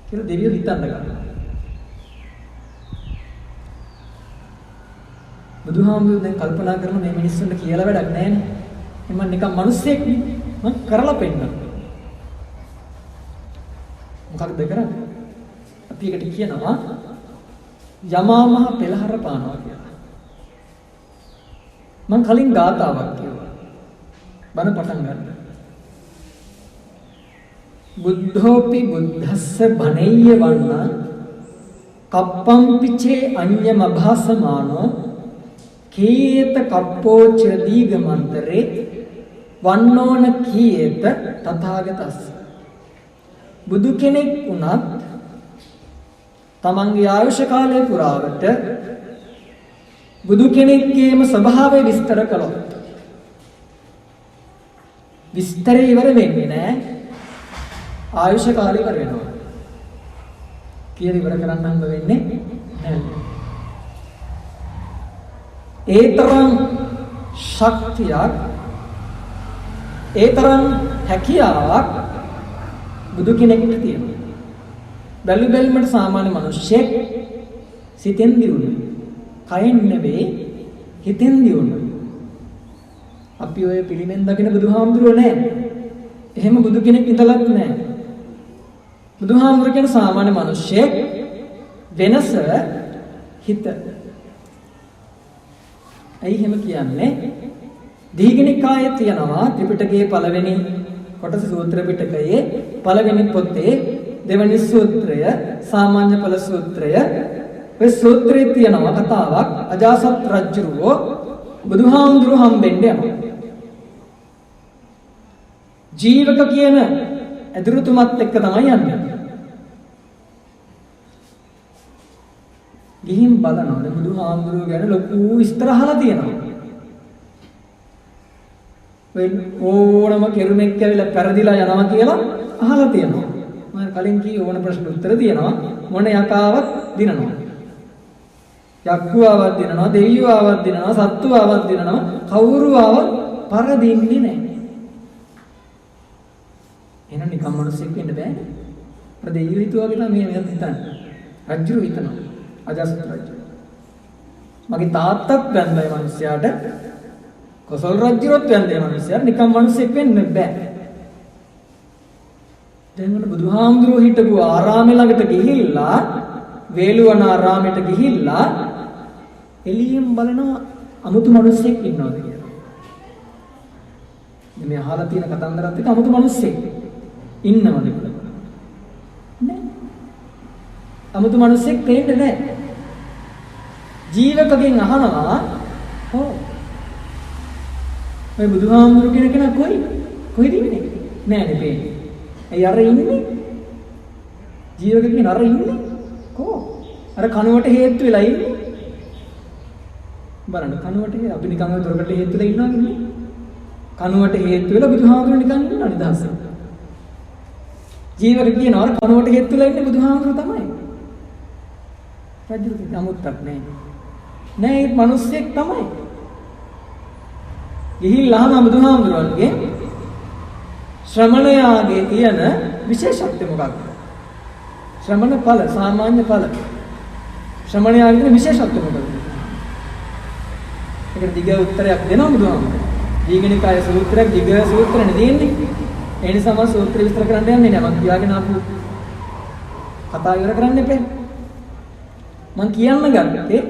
කියලා දෙවියෝ හිතන්න ගන්නවා. බුදුහාමුදුරුවෝ දැන් කල්පනා කරන මේ මිනිස්සුන්ට කියලා වැඩක් නැහැ නේ. මම නිකන් මිනිස්සෙක් නේ. මම කරලා පෙන්නනවා. මොකක්ද කරන්නේ? අපි එකට කියනවා යමා මහ පෙළහර පානවා කියලා. මම කලින් ගාතාවක් කිව්වා. බණ පටන් ගන්න. බුද්ධෝපි බුද්ධස්ස බණෙය්‍ය වන්න කප්පම්පිචේ අඤ්ඤම භාසමානෝ කීයත කප්පෝච දීගමන්තරේ වන්නෝන කීයත තථාගතස්ස. බුදු කෙනෙක් වුණත් තමන්ගේ ආයුෂ කාලය පුරාවට බුදු කෙනෙක්ගේම ස්වභාවය විස්තර කළොත් විස්තරය ඉවර වෙන්නේ නැහැ. ආයුෂ කාලය ඉවර වෙනවා. කියලා ඉවර කරන්න හම්බ වෙන්නේ නැහැ. ඒ තරම් ශක්තියක්, ඒ තරම් හැකියාවක් බුදු කෙනෙකුට තියෙනවා. බැලු බැලමට සාමාන්‍ය මිනිස්සෙක් සිතෙන් දියුණුයි. කයෙන් නෙවෙයි හිතෙන් දියුණුයි. අපි ඔය පිළිමෙන් දකින බුදුහාමුදුරුවෝ නෑ. එහෙම බුදු කෙනෙක් ඉඳලත් නෑ. බුදුහාමුදුරුවෝ කියන සාමාන්‍ය මිනිස්සෙක් වෙනස හිත. ඇයි එහෙම කියන්නේ? දීඝනිකායේ තියෙනවා ත්‍රිපිටකයේ පළවෙනි කොටස සූත්‍ර පිටකයේ පළවෙනි පොතේ දෙවැනි සූත්‍රය සාමාන්‍ය ඵල සූත්‍රය. ඔය සූත්‍රයේ තියෙනවා කතාවක් අජාසත් රජුරෝ බුදුහාමුදුරුවෝ හම්බෙන්න යනවා. ජීවක කියන ඇදුරුතුමත් එක්ක තමයි යන්නේ. ගිහින් බලනවා බුදුහාමුදුරුවෝ ගැන ලොකු විස්තර අහලා තියෙනවා. වෙන ඕනම කෙරුමක් ඇවිල්ලා පෙරදිලා යනවා කියලා අහලා තියෙනවා. මම කලින් කී ඕන ප්‍රශ්න උත්තර තියෙනවා මොන යකාවත් දිනනවා. යක්කු ආවත් දිනනවා, දෙවියෝ ආවත් දිනනවා, සත්තු ආවත් දිනනවා. කවුරු ආවත් පරදින්නේ නැහැ. එහෙනම් නිකම් මිනිස්සෙක් වෙන්න බෑනේ. අර දෙවියෝ හිතුවා කියලා මේ මෙහෙම හිතන්නේ. රජු හිතනවා. අජාසත් රජු. මගේ තාත්තත් වැන්දයි මිනිස්සයාට. කොසල් රජුත් වැන්දයි මිනිස්සයාට. නිකම් මිනිස්සෙක් වෙන්න බෑ. දැන් මොන බුදුහාමුදුරුවෝ හිටපු ආරාමේ ළඟට ගිහිල්ලා වේළුවන ආරාමයට ගිහිල්ලා එළියෙන් බලනවා අමුතු මිනිස්සෙක් ඉන්නවද කියලා. මේ අහලා තියෙන කතන්දරත් එක්ක අමුතු මිනිස්සෙක් ඉන්නවද කියලා. නෑ. අමුතු මිනිස්සෙක් පේන්නේ නැහැ. ජීවකගෙන් අහනවා ඔව් මේ බුදුහාමුදුරුවෝ කියන කෙනා කොයිද ඉන්නේ? නෑනේ පේන්නේ. ඒ අර ඉන්නේ ජීවකගෙන් අර ඉන්නේ කො අර කනුවට හේතු වෙලා ඉන්නේ බලන්න කනුවට අපි නිකන් ඔය දොරකට හේතු වෙලා ඉන්නවා නේ කනුවට හේතු වෙලා බුදුහාමුදුරුවෝ නිකන් ඉන්නවා නිදහස ජීවක කියනවා අර කනුවට හේතු වෙලා ඉන්නේ බුදුහාමුදුරුවෝ තමයි රජු නමුත්ක් නෑ ඒ මිනිස්සෙක් තමයි ගිහිල්ලා බුදුහාමුදුරුවන්ගේ ශ්‍රමණයාගේ තියෙන විශේෂත්වය මොකක්ද? ශ්‍රමණ ඵල, සාමාන්‍ය ඵල. ශ්‍රමණයාගේ තියෙන විශේෂත්වය මොකක්ද? ඒකට දිග උත්තරයක් දෙනවා බුදුහාමුදුරුවෝ. දීඝනිකාය සූත්‍රයක් දිග සූත්‍රනේ දෙන්නේ. ඒ නිසා මම සූත්‍ර විස්තර කරන්න යන්නේ නැහැ. මම කියාගෙන ආපු කතාව ඉවර කරන්න එපා. මම කියන්න ගත්තේ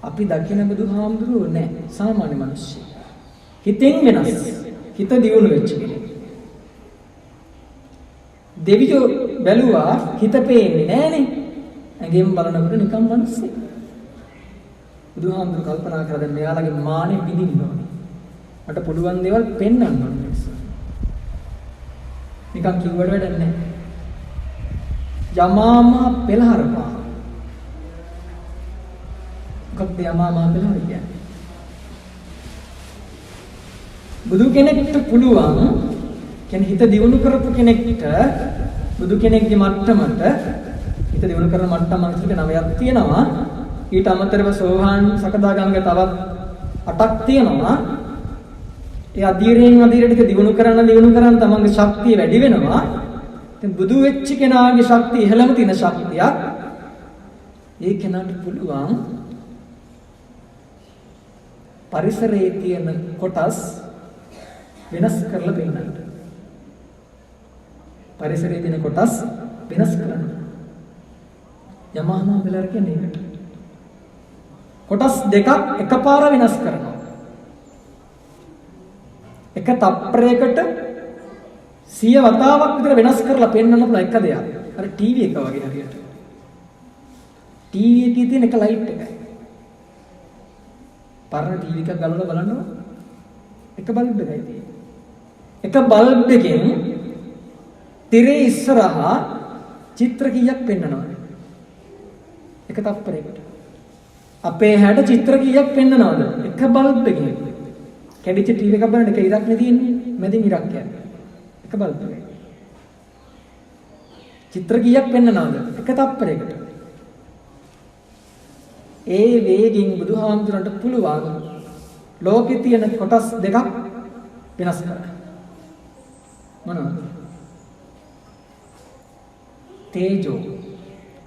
අපි දකින බුදුහාමුදුරුවෝ නෑ සාමාන්‍ය මිනිස්සු. හිතෙන් වෙනස්. හිත දියුණු වෙච්ච කෙනෙක්. දෙවියෝ බැලුවා හිත පේන්නේ නෑනේ. ඇඟෙන් බලනකොට නිකන් මිනිස්සෙක්. බුදුහාමුදුරුවෝ කල්පනා කරලා දැන් මෙයාලගේ මානෙ බිඳින්න ඕනේ. මට පුළුවන් දේවල් පෙන්වන්න ඕනේ. නිකන් කිව්වට වැඩක් නැහැ. යමාමා පෙළහරපා. මොකක්ද යමාමා පෙළහර කියන්නේ? බුදු කෙනෙක්ට පුළුවන් කියන්නේ හිත දියුණු කරපු කෙනෙක්ට බුදු කෙනෙක්ගේ මට්ටමට හිත දියුණු කරන මට්ටම අංශික 9ක් තියෙනවා. ඊට අමතරව සෝහාන් සකදාගාමික තවත් 8ක් තියෙනවා. ඒ අධීරයෙන් අධීරයට දියුණු කරන තමන්ගේ ශක්තිය වැඩි වෙනවා. ඉතින් බුදු වෙච්ච කෙනාගේ ශක්තිය ඉහළම තියෙන ශක්තියක්. ඒ කෙනාට පුළුවන් පරිසරයේ තියෙන කොටස් වෙනස් කරලා පෙන්නන්න. පරිසරයේ තියෙන කොටස් වෙනස් කරන්න. යමාමා බෙලර කියන්නේ ඒකට. කොටස් දෙකක් එකපාර වෙනස් කරනවා. එක තප්පරයකට 100 වතාවක් විතර වෙනස් කරලා පෙන්වන්න පුළුවන් එක දෙයක්. අර ටීවී එක වගේ හරියට. ටීවී එකේ තියෙන එක ලයිට් එකයි. පරණ ටීවී එකක් ගලවලා බලනවා. එක බල්බ් එකයි තියෙන්නේ. එක බල්බ් එකෙන් තිරේ ඉස්සරහා චිත්‍ර කීයක් පෙන්වනවද? එක තප්පරයකට. අපේ හැඩ චිත්‍ර කීයක් පෙන්වනවද? එක බල්බ් එකකින්. කැඩිච්ච ටීවී එකක් බලන්න එක ඉරක් නේ තියෙන්නේ. මැදින් ඉරක් කියන්නේ. එක බල්බ් එකයි. චිත්‍ර කීයක් පෙන්වනවද? එක තප්පරයකට. ඒ වේගින් බුදුහාමුදුරන්ට පුළුවන් ලෝකේ තියෙන කොටස් දෙකක් වෙනස් කරන්න. මොනවද? තේජෝ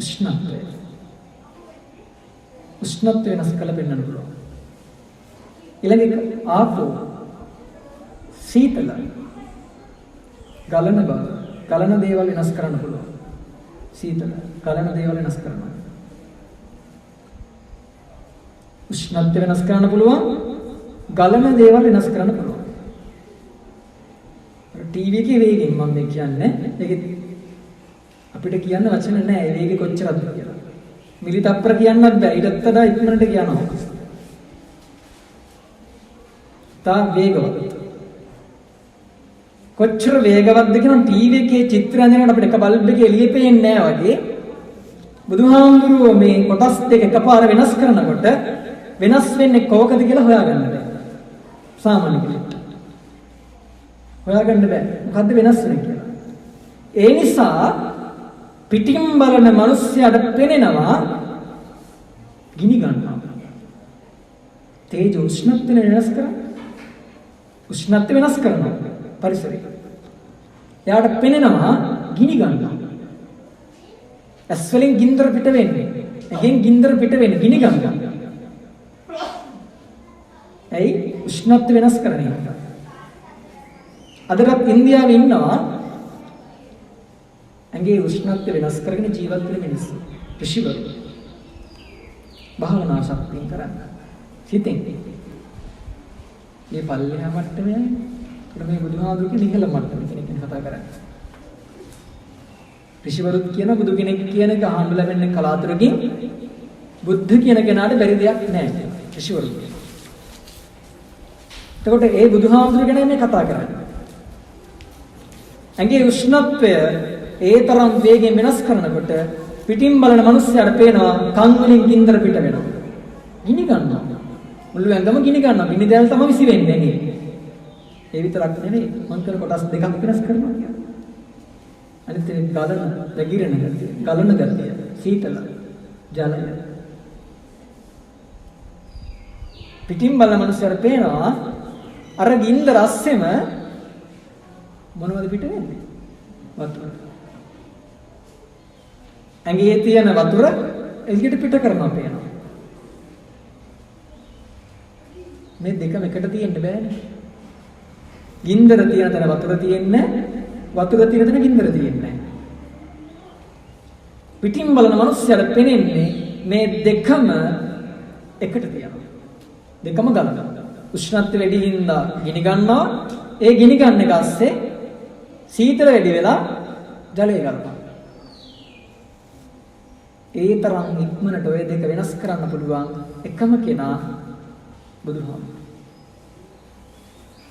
උෂ්ණත්වය. උෂ්ණත්වය වෙනස් කරලා පෙන්වන්න පුළුවන්. ඊළඟට ආපෝ සීතල ගලන බව ගලන දේවල් වෙනස් කරන්න පුළුවන්. සීතල ගලන දේවල් වෙනස් කරනවා. උෂ්ණත්වය වෙනස් කරන්න පුළුවන්. ගලන දේවල් වෙනස් කරන්න පුළුවන්. ටීවී එකේ වේගෙන් මම මේ කියන්නේ. ඒක අපිට කියන්න වචන නැහැ. ඒ වේගෙ කොච්චරද කියලා. මිලි තප්පර කියන්නත් බෑ. ඊටත් වඩා ඉක්මනට කියනවා. තා වේගවත්. කොච්චර වේගවත්ද කියනවා ටීවී එකේ චිත්‍රය අඳිනකොට අපිට එක බල්බ් එකේ එළිය පේන්නේ නැහැ වගේ. බුදුහාමුදුරුවෝ මේ කොටස් දෙක එකපාර වෙනස් කරනකොට වෙනස් වෙන්නේ කොහොකද කියලා හොයාගන්න බෑ. සාමාන්‍ය කෙනෙක්ට. හොයාගන්න බෑ. මොකද්ද වෙනස් වෙන්නේ කියලා. ඒ නිසා පිටින් බලන මිනිස්සයාට පේනවා ගිනි ගන්නවා. තේජෝ උෂ්ණත්වය වෙනස් කරනවා. උෂ්ණත්වය වෙනස් කරනවා පරිසරය. එයාට පෙනෙනවා ගිනි ගන්නවා. ඇස් වලින් ගින්දර පිට වෙන්නේ. ඇගෙන් ගින්දර පිට වෙන්නේ ගිනි ගන්නවා. ඇයි? උෂ්ණත්වය වෙනස් කරන එක. අදටත් ඉන්දියාවේ ඉන්නවා ඇඟේ උෂ්ණත්වය වෙනස් කරගෙන ජීවත් වෙන මිනිස්සු. ඍෂිවරු. භාවනා ශක්තියෙන් කරන්නේ. සිතින්. මේ පල්ලෙහා මට්ටමේ මේ බුදුහාමුදුරුවෝ නිකල මට්ටමේ කෙනෙක් කතා කරන්නේ. ඍෂිවරුත් කියන බුදු කෙනෙක් කියන එක අහන්න ලැබෙන්නේ කලාතුරකින්. බුද්ධ කියන කෙනාට බැරි දෙයක් නැහැ. ඍෂිවරු. එතකොට ඒ බුදුහාමුදුරුවෝ ගැන මේ කතා කරන්නේ. ඇඟේ උෂ්ණත්වය ඒ තරම් වේගෙන් වෙනස් කරනකොට පිටින් බලන මිනිස්සයාට පේනවා කන් වලින් ගින්දර පිට වෙනවා. ගිනි ගන්නවා. මුළු ඇඟම ගිනි ගන්නවා. ගිනි දැල් තමයි විසි වෙන්නේ නේ. ඒ විතරක් නෙවෙයි මං කර කොටස් දෙකක් වෙනස් කරනවා කියන්නේ. අනිත් ඒ ගලන, වැగిරෙන ගතිය, ගලන ගතිය, සීතල, ජලය. පිටින් බලන මිනිස්සයාට පේනවා අර ගින්දර අස්සෙම මොනවද පිට වෙන්නේ? වතුර. ඇඟේ තියෙන වතුර එළියට පිට කරනවා පේනවා. මේ දෙකම එකට තියෙන්න බෑනේ. ගින්දර තියෙන තැන වතුර තියෙන්නේ, වතුර තියෙන තැන ගින්දර තියෙන්නේ. පිටින් බලන මිනිස්සුන්ට පේන්නේ මේ දෙකම එකට තියෙනවා. දෙකම ගලනවා. උෂ්ණත්වය වැඩි හින්දා ගිනි ගන්නවා. ඒ ගිනි ගන්න එක ඇස්සේ සීතල වැඩි වෙලා ජලය ගන්නවා. ඒ තරම් ඉක්මනට ඔය දෙක වෙනස් කරන්න පුළුවන් එකම කෙනා බුදුහාමුදුරුවෝ.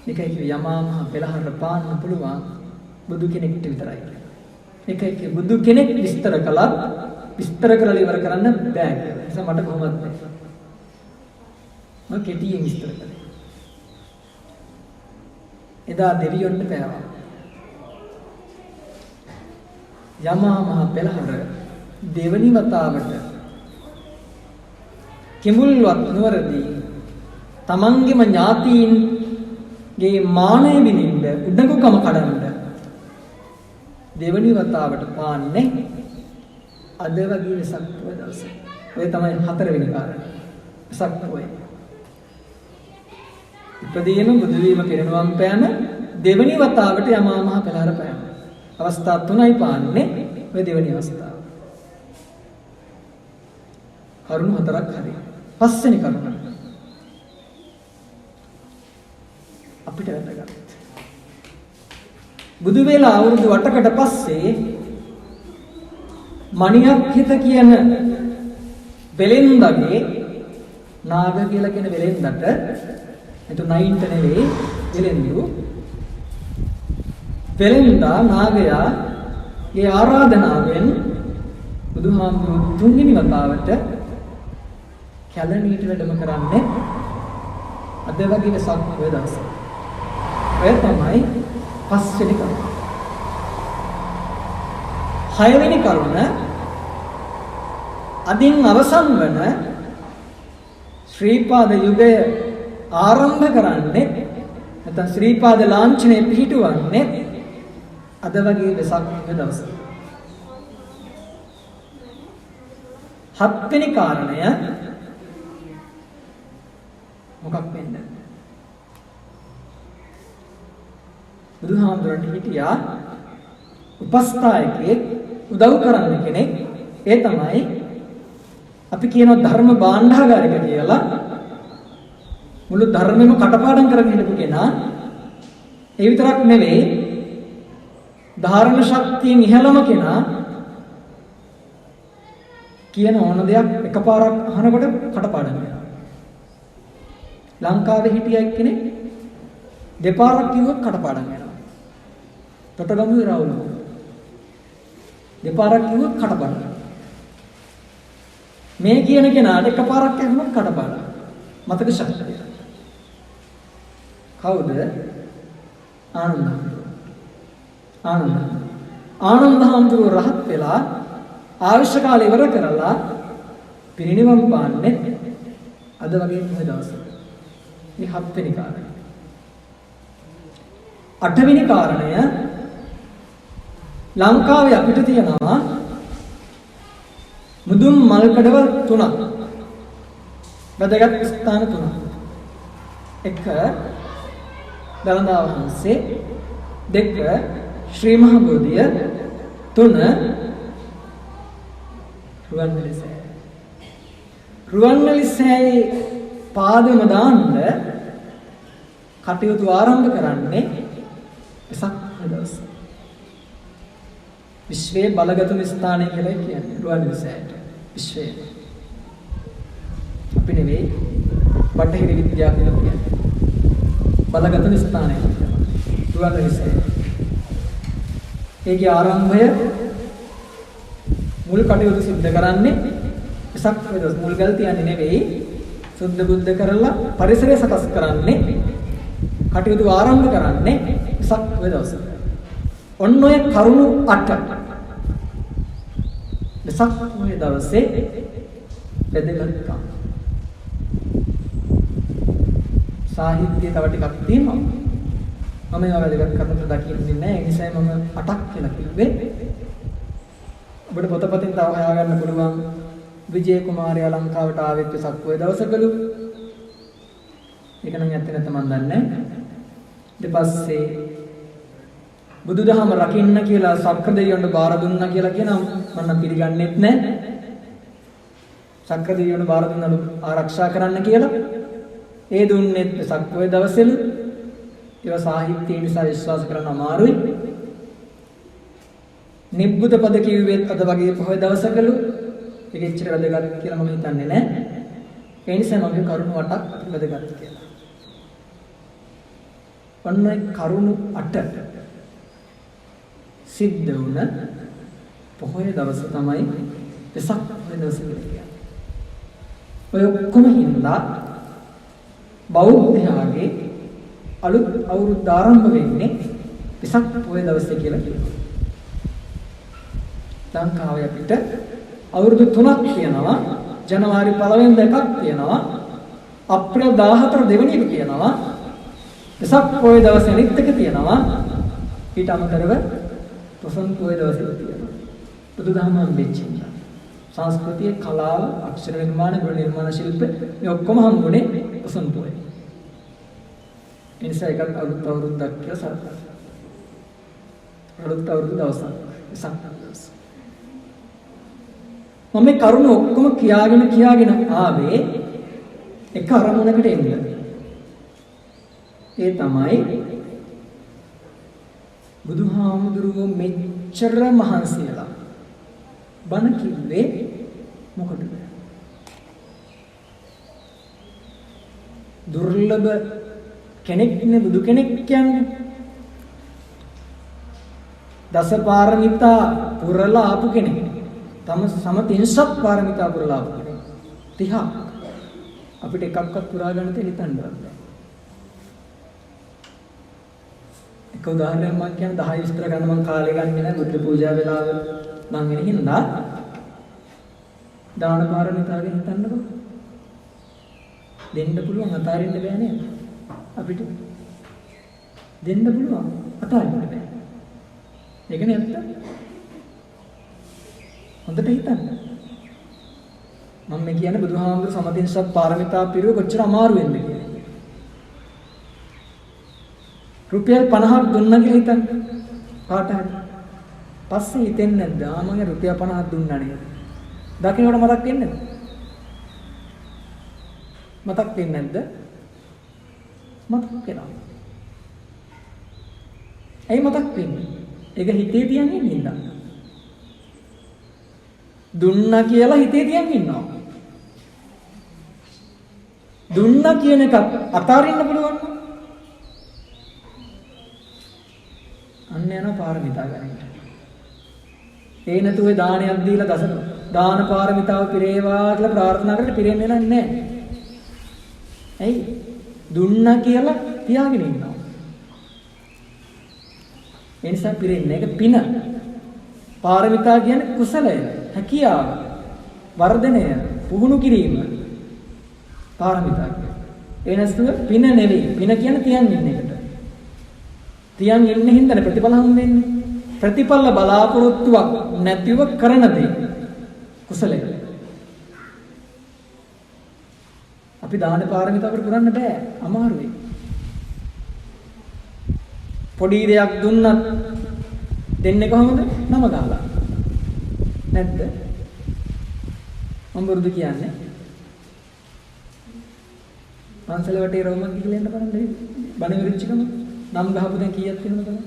එකයි කිය යමා මහ පෙළහර පාන්න පුළුවන් බුදු කෙනෙක්ට විතරයි. එකයි කිය බුදු කෙනෙක් විස්තර කළා විස්තර කරලා ඉවර කරන්න බෑ. ඒ නිසා මට කොහොමද මම කෙටියෙන් විස්තර කළේ. එදා දෙවියන්ට පෑවා. යමා මහ පෙළහර දෙවනි වතාවට කිඹුල්වත් නුවරදී තමන්ගේම ඥාතීන්ගේ මානය විඳින්න උඩඟුකම කඩන්න දෙවනි වතාවට පාන්නේ අද වගේ වෙසක් පොය දවසේ. ඔය තමයි හතරවෙනි කාරණේ. වෙසක් පොය. ඉපදීම බුදු වීම පිරිනුවම් පෑම දෙවනි වතාවට යමා මහ පෙළහර පෑම. අවස්ථා තුනයි පාන්නේ ඔය දෙවනි අවස්ථාව. කරුණු හතරක් හරි. පස්වෙනි කරුණ අපිට වැදගත්. බුදු වේලා අවුරුදු 8කට පස්සේ මණියක් හිත කියන වෙලෙන්දගේ නාග කියලා කියන වෙලෙන්දට එතන නයින්ට නෙවෙයි වෙලෙන්දු වෙලෙන්දා නාගයා ඒ ආරාධනාවෙන් බුදුහාමුදුරුවෝ තුන්වෙනි වතාවට කැලණියට වැඩම කරන්නේ අද වගේ වෙසක් පොය දවසේ. ඔය තමයි පස්වෙනි කරුණ. හයවෙනි කරුණ අදින් අවසන් වන ශ්‍රීපාද යුගය ආරම්භ කරන්නේ නැත්නම් ශ්‍රීපාද ලාංඡනය පිහිටුවන්නේ අද වගේ වෙසක් පොය දවසේ. හත්වෙනි කාරණය මොකක් වෙන්නද? බුදුහාමුදුරන්ට හිටියා උපස්ථායකයෙක් උදව් කරන්න කෙනෙක්. ඒ තමයි අපි කියන ධර්ම භාණ්ඩාගාරික කියලා. මුළු ධර්මෙම කටපාඩම් කරගෙන හිටපු කෙනා. ඒ විතරක් නෙවෙයි ධාරණ ශක්තියෙන් ඉහළම කෙනා. කියන ඕන දෙයක් එකපාරක් අහනකොට කටපාඩම් වෙනවා. ලංකාවේ හිටිය එක්කෙනෙක් දෙපාරක් කිව්වොත් කටපාඩම් වෙනවා. තොටගමුවේ රාහුල දෙපාරක් කිව්වොත් කටපාඩම්. මේ කියන කෙනාට එකපාරක් අහුනොත් කටපාඩම්. මතක ශක්තිය. කවුද? ආනන්ද හාමුදුරුවෝ රහත් වෙලා ආයුෂ කාලය ඉවර කරලා පිරිනිවන් පාන්නේ අද වගේ පොහොය දවසක. මේ 7 වෙනි කාරණය. 8 වෙනි කාරණය ලංකාවේ අපිට තියෙනවා මුදුන් මල් කඩවල් 3ක්. වැදගත් ස්ථාන 3ක්. 1 දළදා වහන්සේ, 2 ශ්‍රී මහ බෝධිය, 3 රුවන්වැලි සෑය. රුවන්වැලි සෑයේ පාදම දාන්න කටයුතු ආරම්භ කරන්නේ වෙසක් දවස. විශ්වයේ බලගතුම ස්ථානය කියලා කියන්නේ රුවන්වැලි සෑයට. විශ්වයේ. අපි නෙවෙයි බටහිර විද්‍යාව කියලා කියන්නේ. බලගතුම ස්ථානය රුවන්වැලි සෑය. ඒකේ ආරම්භය මුල් කටයුතු සිද්ධ කරන්නේ වෙසක් දවස. මුල් ගල් තියන්නේ නෙවෙයි. සුද්ධ බුද්ධ කරලා පරිසරය සකස් කරන්නේ කටයුතු ආරම්භ කරන්නේ වෙසක් දවස. ඔන්න ඔය කරුණු 8 වෙසක් දවසේ වැදගත්කම්. සාහිත්‍යය තව ටිකක් තියෙනවා. මම ඒවා වැදගත් කරනට දකින්නේ නැහැ. ඒ නිසා මම 8ක් කියලා කිව්වේ. ඔබට පොතපතින් තව හොයාගන්න පුළුවන් විජය කුමාරයා ලංකාවට ආවෙත් වෙසක් දවසකලු. ඒක නම් ඇත්ත නැත්නම් මන් දන්නේ නැහැ. ඊට පස්සේ බුදුදහම රකින්න කියලා සක්‍ර දෙවියන්ට බාර දුන්නා කියලා කියනවා මම පිළිගන්නෙත් නැහැ. සක්‍ර දෙවියන්ට බාර දුන්නලු ආරක්ෂා කරන්න කියලා. ඒ දුන්නෙත් වෙසක් දවසෙලු. ඒවා සාහිත්‍ය නිසා විශ්වාස කරන්න අමාරුයි. නිබ්බුත පද කිව්වෙත් අද වගේ පොහොය දවසකලු. ඒක එච්චර වැදගත් කියලා මම හිතන්නේ නැහැ. ඒ නිසා මම කරුණු 8ක් වැදගත් කියලා. ඔන්න කරුණු 8 සිද්ධ වුණ පොහොය දවස තමයි වෙසක් දවස කියන්නේ. ඔය ඔක්කොම හින්දා බෞද්ධයාගේ අලුත් අවුරුද්ද ආරම්භ වෙන්නේ වෙසක් පොහොය දවසේ කියලා කියනවා. ලංකාවේ අපිට අවුරුදු 3ක් තියෙනවා. ජනවාරි 1 වෙනිදා එකක් තියෙනවා. අප්‍රේල් 14 දෙවෙනි එක තියෙනවා. වෙසක් පොහොය දවසේ අනිත් එක තියෙනවා. ඊට අමතරව පොසොන් පොහොය දවසේ තියෙනවා. බුදුදහම හම්බෙච්ච නිසා. සංස්කෘතිය, කලාව, අක්ෂර නිර්මාණ, ගෘහ නිර්මාණ ශිල්ප මේ ඔක්කොම හම්බුනේ පොසොන් පොහොය. ඒ නිසා එකක් අලුත් අවුරුද්දක් කියලා සලකනවා. අලුත් අවුරුදු දවසක් වෙසක් දවස. මම මේ කරුණ ඔක්කොම කියාගෙන ආවේ එක අරමුණකට එන්න. ඒ තමයි බුදුහාමුදුරුවෝ මෙච්චර මහන්සියලා බණ කිව්වේ මොකටද? දුර්ලභ කෙනෙක් නේ බුදු කෙනෙක් කියන්නේ. දසපාරමිතා පුරලා ආපු කෙනෙක්. තම සම 30ක් පාරමිතා පුරලා ආපු කෙනෙක්. 30ක්. අපිට එකක්වත් පුරා ගන්න තේ හිතන්නවත් බෑ. එක උදාහරණයක් මම කියන්නේ 10 විස්තර ගන්න මම කාලේ ගන්නේ නැහැ. බුද්ධ පූජා වෙලාව මම වෙන හින්දා දාන පාරමිතා ගැන හිතන්නකෝ. දෙන්න පුළුවන් අතාරින්න බෑ නේද? අපිට දෙන්න පුළුවන් අතාරින්න බෑ. ඒක නේ ඇත්ත. හොඳට හිතන්න. මම මේ කියන්නේ බුදුහාමුදුරු සමතින්සක් පාරමිතා පිරුව කොච්චර අමාරු වෙන්ද කියලා. රුපියල් 50ක් දුන්නා කියලා හිතන්න. කාට හරි. පස්සේ හිතෙන්නේ නැද්ද? මම රුපියල් 50ක් දුන්නා නේද? දකින්නකොට මතක් වෙන්නේ නැද්ද? මතක් වෙන්නේ නැද්ද? මතක් වෙනවා. ඇයි මතක් වෙන්නේ? ඒක හිතේ තියන් ඉන්නවා. දුන්නා කියලා හිතේ තියන් ඉන්නවා. දුන්නා කියන එක අතාරින්න පුළුවන්. අන්න යන පාරමිතා ගන්න. ඒ නැතුව දානයක් දීලා දාන පාරමිතාව පිරේවා කියලා ප්‍රාර්ථනා කරලා පිරෙන්නේ නැහැ. ඇයි? දුන්නා කියලා තියාගෙන ඉන්නවා. ඒ නිසා පිරෙන්නේ ඒක පින. පාරමිතා කියන්නේ කුසලය, හැකියාව, වර්ධනය, පුහුණු කිරීම පාරමිතා කියන්නේ. ඒ නැස්තුව පින නෙවෙයි. පින කියන්නේ තියන් ඉන්න එකට. තියන් ඉන්න හින්දානේ ප්‍රතිඵල හම්බෙන්නේ. ප්‍රතිඵල බලාපොරොත්තුවක් නැතිව කරන දේ කුසලය. අපි දාන පාරමිතා අපිට පුරන්න බෑ. අමාරුයි. පොඩි දෙයක් දුන්නත් දෙන්නේ කොහොමද? නම ගහලා. නැද්ද? අඹුරුදු කියන්නේ. පන්සල වටේ රෝමන් කියලා එන්න බලන්න බණ විරුච්චකම නම් ගහපු දැන් කීයක් තියෙනවද බලන්න.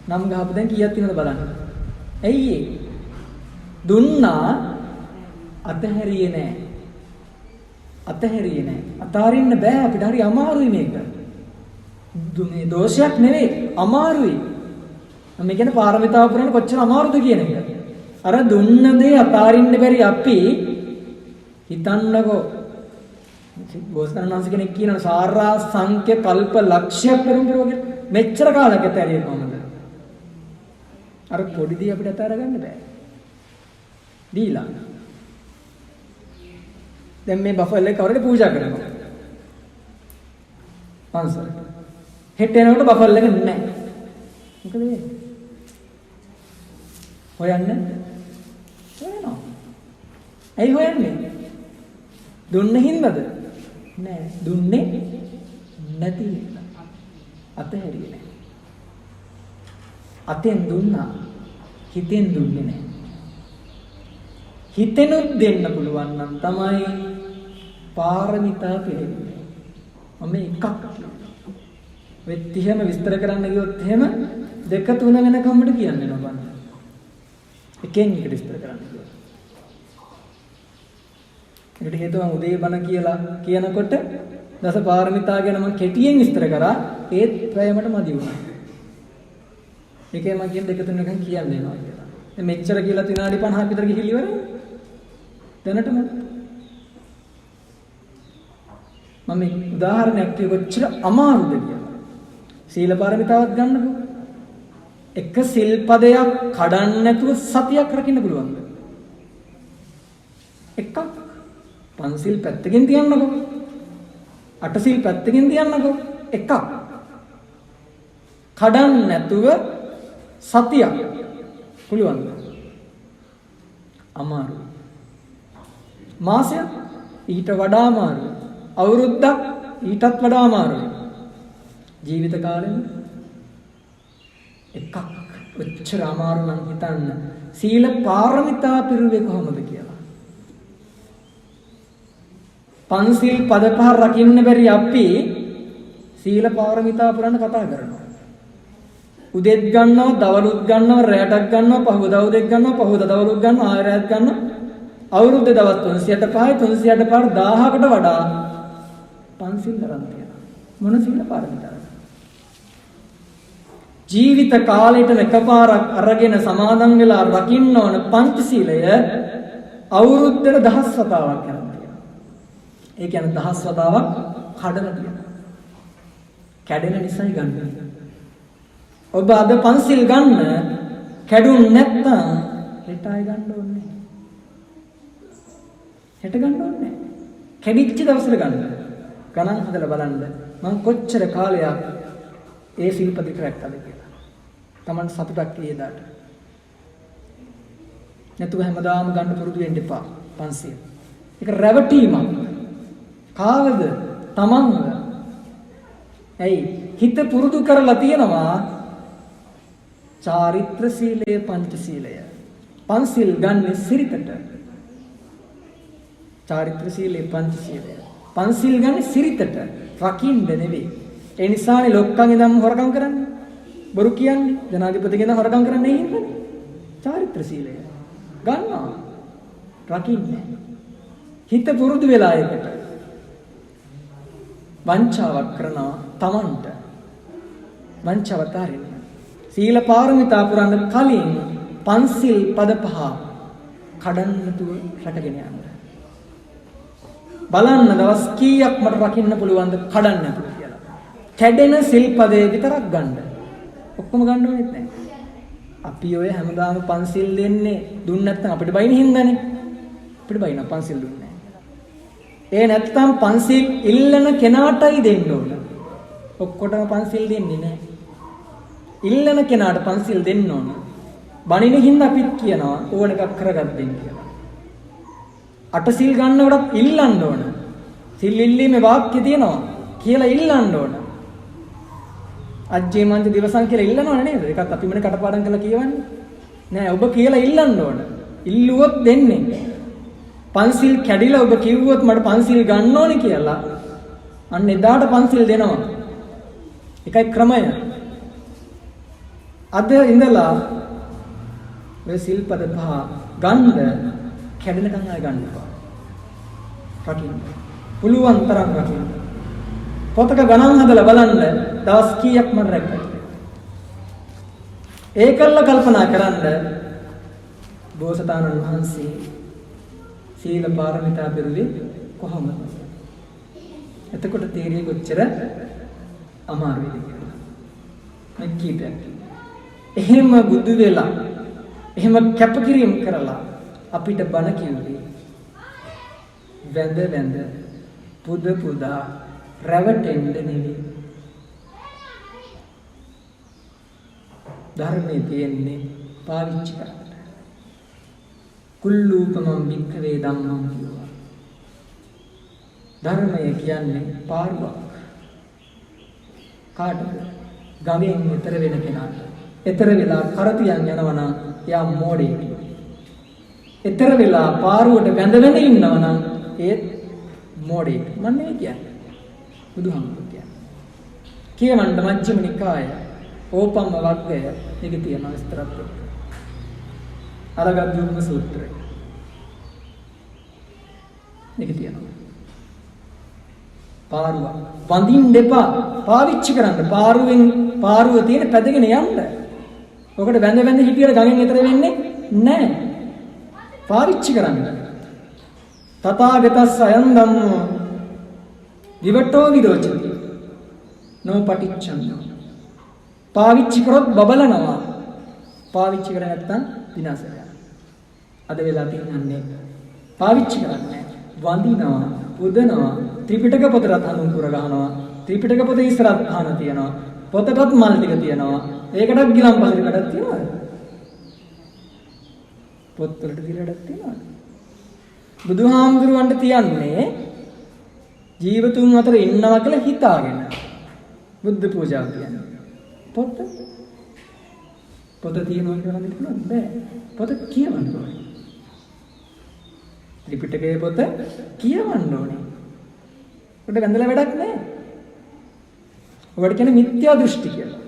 නම් ගහපු දැන් කීයක් තියෙනවද බලන්න. ඇයි ඒ? දුන්නා අතහැරියේ නෑ. අතහැරියේ නෑ. අතාරින්න බෑ අපිට. හරි අමාරුයි මේක. මේ දෝෂයක් නෙවෙයි, අමාරුයි. මේ කියන්නේ පාරමිතාව පුරන්න කොච්චර අමාරුද කියන එක. අර දුන්න දේ අතාරින්න බැරි අපි හිතන්නකෝ. බෝසතාණන් කෙනෙක් කියනවා සාරා සංඛ්‍ය කල්ප ලක්ෂයක් පෙරම්පරෝගේ මෙච්චර කාලයක් ඇතරියේ කොහමද? අර පොඩි දේ අපිට අතාර ගන්න බෑ. දීලා. දැන් මේ බෆල් එක කවුරුද පූජා කරනවා? පන්සලට. හෙට එනකොට බෆල් එක නැහැ. මොකද වෙන්නේ? හොයන්නේ? හොයනවා. ඇයි හොයන්නේ? දුන්නේ හින්දාද? නෑ. දුන්නේ නැති හින්දා. අතහැරියේ නෑ. අතෙන් දුන්නා. හිතෙන් දුන්නේ නෑ. හිතෙනුත් දෙන්න පුළුවන් නම් තමයි පාරමිතා පිළිවෙල. මම එකක් වෙත් එහෙම විස්තර කරන්න ගියොත් එහෙම 2 3 වෙනකම්මට කියන්න වෙනවා බලන්න. එකෙන් එකට විස්තර කරන්න ගියොත්. ඒකට හේතුව මම උදේ බණ කියලා කියනකොට දස පාරමිතා ගැන මම කෙටියෙන් විස්තර කරා ඒත් ප්‍රයමට මදි වුණා. ඒකේ මම කියන 2 3 වෙනකම් කියන්න වෙනවා කියලා. දැන් මෙච්චර කියලා විනාඩි 50ක් විතර ගිහිලි ඉවරයි. දැනටම මම උදාහරණයක් කිය කොච්චර අමාරුද කියලා. සීල පාරමිතාවක් ගන්නකො. එක සිල්පදයක් කඩන්න නැතුව සතියක් රකින්න පුළුවන්ද? එකක්. පන්සිල් පැත්තකින් තියන්නකො. අටසිල් පැත්තකින් තියන්නකො. එකක්. කඩන්න නැතුව සතියක් පුළුවන්ද? අමාරුයි. මාසයක් ඊට වඩා අමාරුයි. අවුරුද්දක් ඊටත් වඩා අමාරුයි. ජීවිත කාලෙම එකක් ඔච්චර අමාරු නම් හිතන්න සීල පාරමිතා පිරුවේ කොහොමද කියලා. පන්සිල් පද පහ රකින්න බැරි අපි සීල පාරමිතා පුරන්න කතා කරනවා. උදෙත් ගන්නවා, දවලුත් ගන්නවා, රැයටත් ගන්නවා, පහුවදා උදෙත් ගන්නවා, පහුවදා දවලුත් ගන්නවා, ආයෙ රැයත් ගන්නවා. අවුරුද්ද දවස් 365යි 365 1000කට වඩා පන්සිල් දරන්න තියෙනවා. මොන සීල පාරමිතාවද? ජීවිත කාලයටම එකපාරක් අරගෙන සමාදන් වෙලා රකින්න ඕන පංචශීලය අවුරුද්දට 1000 වතාවක් කරනවා. ඒ කියන්නේ 1000 වතාවක් කඩලා තියෙනවා. කැඩෙන නිසායි ගන්න. ඔබ අද පන්සිල් ගන්න කැඩුන් නැත්තම් හෙට ආය ගන්න ඕනේ. හෙට ගන්න ඕනේ. කැඩිච්ච දවසට ගන්න. ගණන් හදලා බලන්න මම කොච්චර කාලයක් ඒ සිල්පද කරක්ටද කියලා. Taman සතුටක් ඒදාට. නැතුව හැමදාම ගන්න පුරුදු වෙන්න එපා 500. ඒක රැවටීමක්. කාවද? Tamanද? ඇයි? හිත පුරුදු කරලා තියෙනවා චාරිත්‍ර සීලය, පංච සීලය. පන්සිල් ගන්න සිරිතට. චාරිත්‍ර සීලය, පංච සීලය. පන්සිල් ගන්න සිරිතට. රකින්න නෙවෙයි. ඒ නිසානේ ලොක්කන් ඉඳන් හොරකම් කරන්නේ. බොරු කියන්නේ. ජනාධිපතිගෙන් හොරකම් කරන්නේ නේද? චාරිත්‍ර සීලය. ගන්නවා. රකින්නේ. හිත පුරුදු වෙලා ඒකට. වංචාවක් කරනවා Tamanට. වංචාවට ආරින්න. සීල පාරමිතා පුරන්න කලින් පන්සිල් පද පහ කඩන්න නැතුව රැකගෙන යන්න. බලන්න දවස් කීයක් මට රකින්න පුළුවන්ද කඩන්න නැතුව කියලා. කැඩෙන සිල්පදේ විතරක් ගන්න. ඔක්කොම ගන්න ඕනෙත් නැහැ. අපි ඔය හැමදාම පන්සිල් දෙන්නේ දුන්න නැත්නම් අපිට බයින හින්දානේ. අපිට බයින පන්සිල් දුන්නේ නැහැ. ඒ නැත්නම් පන්සිල් ඉල්ලන කෙනාටයි දෙන්න ඕන. ඔක්කොටම පන්සිල් දෙන්නේ නැහැ. ඉල්ලන කෙනාට පන්සිල් දෙන්න ඕන. බණින හින්දා අපිත් කියනවා ඕන එකක් කරගන්න දෙන්න කියලා. අටසිල් ගන්නකොටත් ඉල්ලන්න ඕන. සිල් ඉල්ලීමේ වාක්‍ය තියෙනවා කියලා ඉල්ලන්න ඕන. අජ්ජේ මන්ද දිවසන් කියලා ඉල්ලනවනේ නේද? ඒකත් අපි මොනේ කටපාඩම් කරලා කියවන්නේ. නෑ ඔබ කියලා ඉල්ලන්න ඕන. ඉල්ලුවොත් දෙන්නේ. පන්සිල් කැඩිලා ඔබ කිව්වොත් මට පන්සිල් ගන්න ඕනේ කියලා. අන්න එදාට පන්සිල් දෙනවා. ඒකයි ක්‍රමය. අද ඉඳලා මේ සිල්පද පහ ගන්න කැඩෙනකන් ආය ගන්න එපා. රකින්න. පුළුවන් තරම් රකින්න. පොතක ගණන් හදලා බලන්න දවස් කීයක් මම රැක්කද? ඒකල්ල කල්පනා කරන්න බෝසතාණන් වහන්සේ සීල පාරමිතා පිරුවේ කොහොමද? එතකොට තේරිය කොච්චර අමාරුයිද කියලා. මම කීපයක්. එහෙම බුදු වෙලා එහෙම කැපකිරීම කරලා අපිට බණ කිව්වේ වැඳ වැඳ පුද පුදා රැවටෙන්න නෙවෙයි. ධර්මයේ තියෙන්නේ පාවිච්චි කරන්න. කුල්ලූපමං වික්ඛවේ ධම්මං කියනවා. ධර්මය කියන්නේ පාරුවක්. කාටද? ගමෙන් ඈතර වෙන කෙනාට. ඈතර වෙලා කරතියන් යනවා නම් එයා මෝඩෙක්. ඈතර වෙලා පාරුවට වැඳ වැඳ ඉන්නවා නම් ඒත් මෝඩෙක්. මම මේ කියන්නේ බුදුහාමුදුරුවෝ කියන්නේ. කියවන්න මජ්ක්‍ධිම නිකාය ඕපම්ම වග්ගය මේක තියෙනවා විස්තරත් එක්ක. අලගද්දුම්ම සූත්‍රය. මේක තියෙනවා. පාරුව වඳින්න එපා. පාවිච්චි කරන්න. පාරුව තියෙන පැදගෙන යන්න. ඔකට වැඳ වැඳ හිටියට ගඟෙන් ඈතර වෙන්නේ නැහැ. පාවිච්චි කරන්න. තථාගතස්ස අයං ධම්මෝ විවටෝ විරෝචති නොපටිච්චන්ද. පාවිච්චි කරොත් බබලනවා. පාවිච්චි කර නැත්නම් විනාශ වෙනවා. අද වෙලා තියෙන්නේ පාවිච්චි කරන්නේ වඳිනවා, පුදනවා, ත්‍රිපිටක පොතට අනුකූර ගන්නවා, ත්‍රිපිටක පොතේ ඉස්සරහත් පහන තියනවා, පොතටත් මල් ටික තියනවා, ඒකටත් ගිලම්පසට කඩක් තියනවා. පොත් වලට දිලඩක් තියනවා. බුදුහාමුදුරුවන්ට තියන්නේ ජීවතුන් අතර ඉන්නවා කියලා හිතාගෙන බුද්ධ පූජාව කියන්නේ. පොත තියෙනවා කියලා නම් කියන්න බෑ. පොත කියවන්න ඕනේ. ත්‍රිපිටකයේ පොත කියවන්න ඕනේ. උඩ වැඳලා වැඩක් නැහැ. ඔකට කියන්නේ මිත්‍යා දෘෂ්ටි කියලා.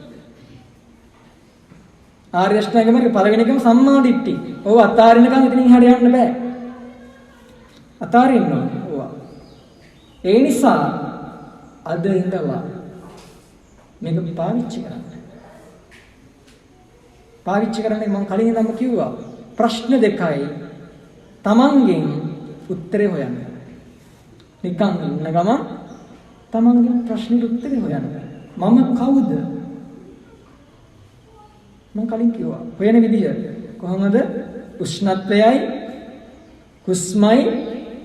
ආර්ය අෂ්ටාංග මාර්ගයේ පළවෙනි එකම සම්මා දිට්ඨි. ඔව් අතාරිනකන් ඉතින් ඉහාට යන්න බෑ. අතාරින්න ඕනේ. ඒ නිසා අද ඉඳලා මේක පාවිච්චි කරන්න. පාවිච්චි කරන්නේ මම කලින් ඉඳන්ම කිව්වා ප්‍රශ්න දෙකයි තමන්ගෙන් උත්තරේ හොයන්න. නිකන් ඉන්න ගම තමන්ගෙන් ප්‍රශ්නෙට උත්තරේ හොයන්න. මම කවුද? මම කලින් කිව්වා හොයන විදිය කොහොමද? උෂ්ණත්වයයි කුස්මයි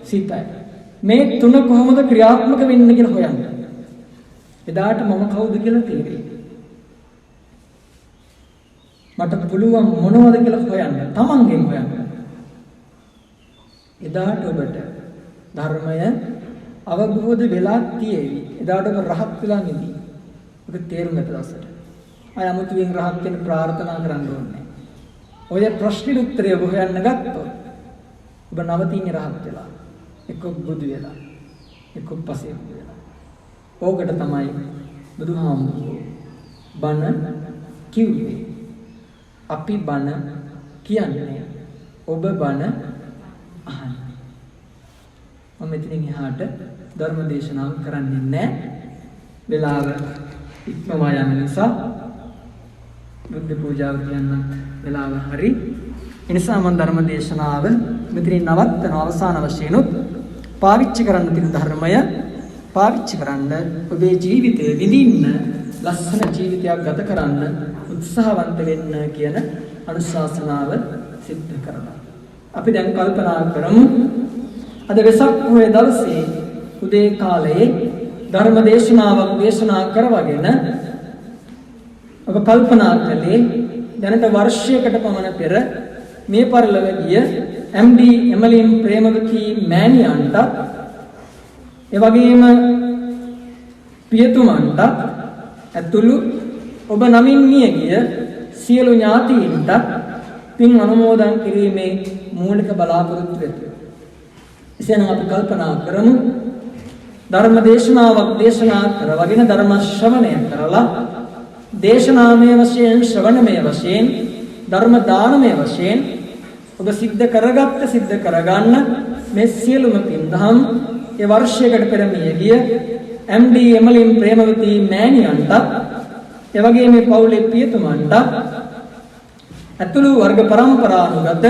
සිතයි. මේ තුන කොහොමද ක්‍රියාත්මක වෙන්නේ කියලා හොයන්න. එදාට මම කවුද කියලා තේරෙයි. මට පුළුවන් මොනවද කියලා හොයන්න. තමන්ගෙන් හොයන්න. එදාට ඔබට ධර්මය අවබෝධ වෙලා තියෙවි. එදාට ඔබ රහත් වෙලා නෙදී. ඔබ තේරුම් ගත දවසට. අය අමුතුවෙන් රහත් වෙන්න ප්‍රාර්ථනා කරන්න ඕනේ. ඔය ප්‍රශ්නෙට උත්තරය ඔබ හොයන්න ගත්තොත් ඔබ නවතින්නේ රහත් වෙලා. එක්ක බුදු වෙලා. එක්ක පසේ බුදු වෙලා. ඕකට තමයි බුදුහාමුදුරුවෝ බණ කිව්වේ. අපි බණ කියන්නේ ඔබ බණ අහන්න. මම මෙතනින් එහාට ධර්ම දේශනාව කරන්නේ නැහැ. වෙලාව ඉක්මවා යන නිසා බුද්ධ පූජාව කියන්නත් වෙලාව හරි. ඒ නිසා මම ධර්ම දේශනාව මෙතනින් නවත්තන අවසාන වශයෙන් පාවිච්චි කරන්න තියෙන ධර්මය පාවිච්චි කරන්න ඔබේ ජීවිතේ විඳින්න ලස්සන ජීවිතයක් ගත කරන්න උත්සාහවන්ත වෙන්න කියන අනුශාසනාව සිද්ධ කරනවා. අපි දැන් කල්පනා කරමු අද වෙසක් පොහොය දවසේ උදේ කාලයේ ධර්ම දේශනාවක් දේශනා කරවගෙන ඔබ කල්පනා කළේ දැනට වර්ෂයකට පමණ පෙර මේ පරිලව ගිය MD එමලින් ප්‍රේමවති මෑණියන්ට ඒ වගේම පියතුමන්ට ඇතුළු ඔබ නමින් මිය ගිය සියලු ඥාතීන්ට පින් අනුමෝදන් කිරීමේ මූලික බලාපොරොත්තු වෙත. එසේනම් අපි කල්පනා කරමු ධර්ම දේශනාවක් දේශනා කරවගෙන ධර්ම ශ්‍රවණය කරලා දේශනාමය වශයෙන් ශ්‍රවණමය වශයෙන් ධර්ම දානමය වශයෙන් ඔබ සිද්ධ කරගත්ත සිද්ධ කරගන්න මේ සියලුම පින් දහම් ඒ වර්ෂයකට පෙර මිය ගිය MD එමලින් ප්‍රේමවති මෑණියන්ට ඒ වගේම මේ පවුලේ පියතුමන්ට ඇතුළු වර්ග પરම්පරානුගත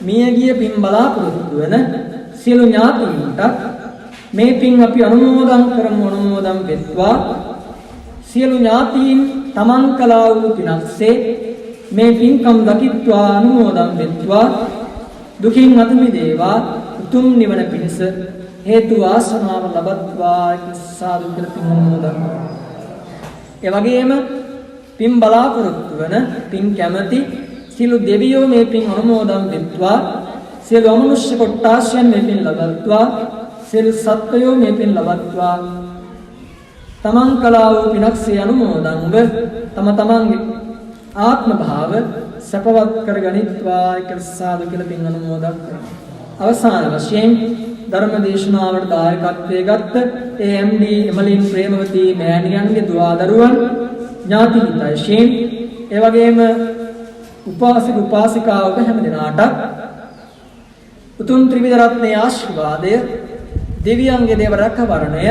මියගිය පින් බලාපොරොත්තු වෙන සියලු ඥාතීන්ට මේ පින් අපි අනුමෝදන් කරමු අනුමෝදන් වෙත්වා සියලු ඥාතීන් තමන් කළා වූ පිනක්සේ මේ පින්කම් දකිත්වා අනුමෝදන් වෙත්වා දුකින් අත මිදේවා උතුම් නිවන පිණිස හේතු වාසනාව ලබත්වා සාදු කියලා පින් අනුමෝදන් කරනවා. ඒ වගේම පින් බලාපොරොත්තු වෙන පින් කැමැති සියලු දෙවියෝ මේ පින් අනුමෝදන් වෙත්වා සියලු අමනුෂ්‍ය කොට්ටාශයන් මේ පින් ලබත්වා සියලු සත්වයෝ මේ පින් ලබත්වා තමන් කළා වූ පිනක්සේ අනුමෝදන්ව තම තමන්ගේ ආත්ම භාව සපවත් කරගනිත්වා කියලා සාදු කියලා පින් අනුමෝදන් කරනවා. අවසාන වශයෙන් ධර්ම දේශනාවට දායකත්වයේ ගත්ත MD එමලින් ප්‍රේමවති මෑණියන්ගේ දුවා දරුවන් ඥාති හිතයිෂීන් ඒ වගේම උපාසක උපාසිකාවක හැම දිනාට උතුම් ත්‍රිවිධ රත්නයේ ආශිර්වාදය දෙවියන්ගේ දේව රැකවරණය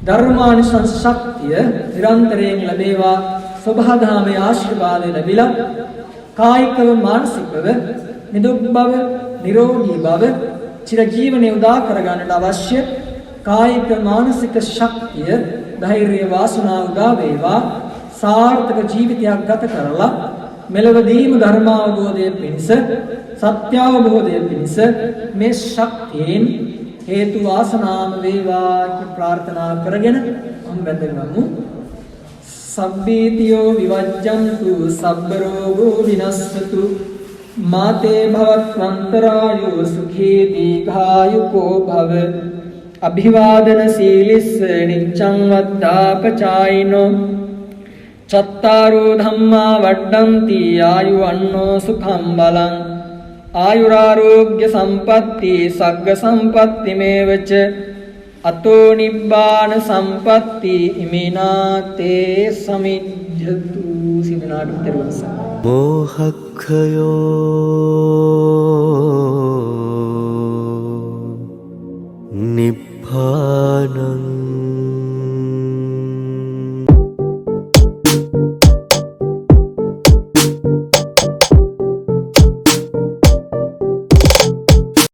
ධර්මානිසංස ශක්තිය නිරන්තරයෙන් ලැබේවා සබහාධාමයේ ආශිර්වාදය ලැබිලා කායිකව මානසිකව නිදුක් බව නිරෝගී බව චිරජීවනයේ උදා කරගන්නට අවශ්‍ය කායික මානසික ශක්තිය ධෛර්ය වාසනාව උදා වේවා සාර්ථක ජීවිතයක් ගත කරලා මෙලවදීම ධර්මාවබෝධය පිණිස සත්‍ය අවබෝධය පිණිස මේ ශක්තියෙන් හේතු වාසනාම වේවා කියලා ප්‍රාර්ථනා කරගෙන මම වැඳගමු. සබ්බීතියෝ විවජ්ජන්තු සබ්බ රෝගෝ විනස්සතු මාතේ භවත්වන්තරායෝ සුඛී දීඝායුකෝ භව අභිවාදන සීලිස්ස නිච්ඡං වද්දාපචායිනෝ චත්තාරෝ ධම්මා වඩ්ඩಂತಿ ආයුවන්නෝ සුඛං බලං ආයුරාෝග්‍ය සම්පatti සග්ග සම්පatti මේවච අතෝ නිබ්බාන සම්පatti ඉමිනාතේ සමිජ්ජතු සිනාට තෙරුවස මෝහක්ඛයෝ නිබ්බානං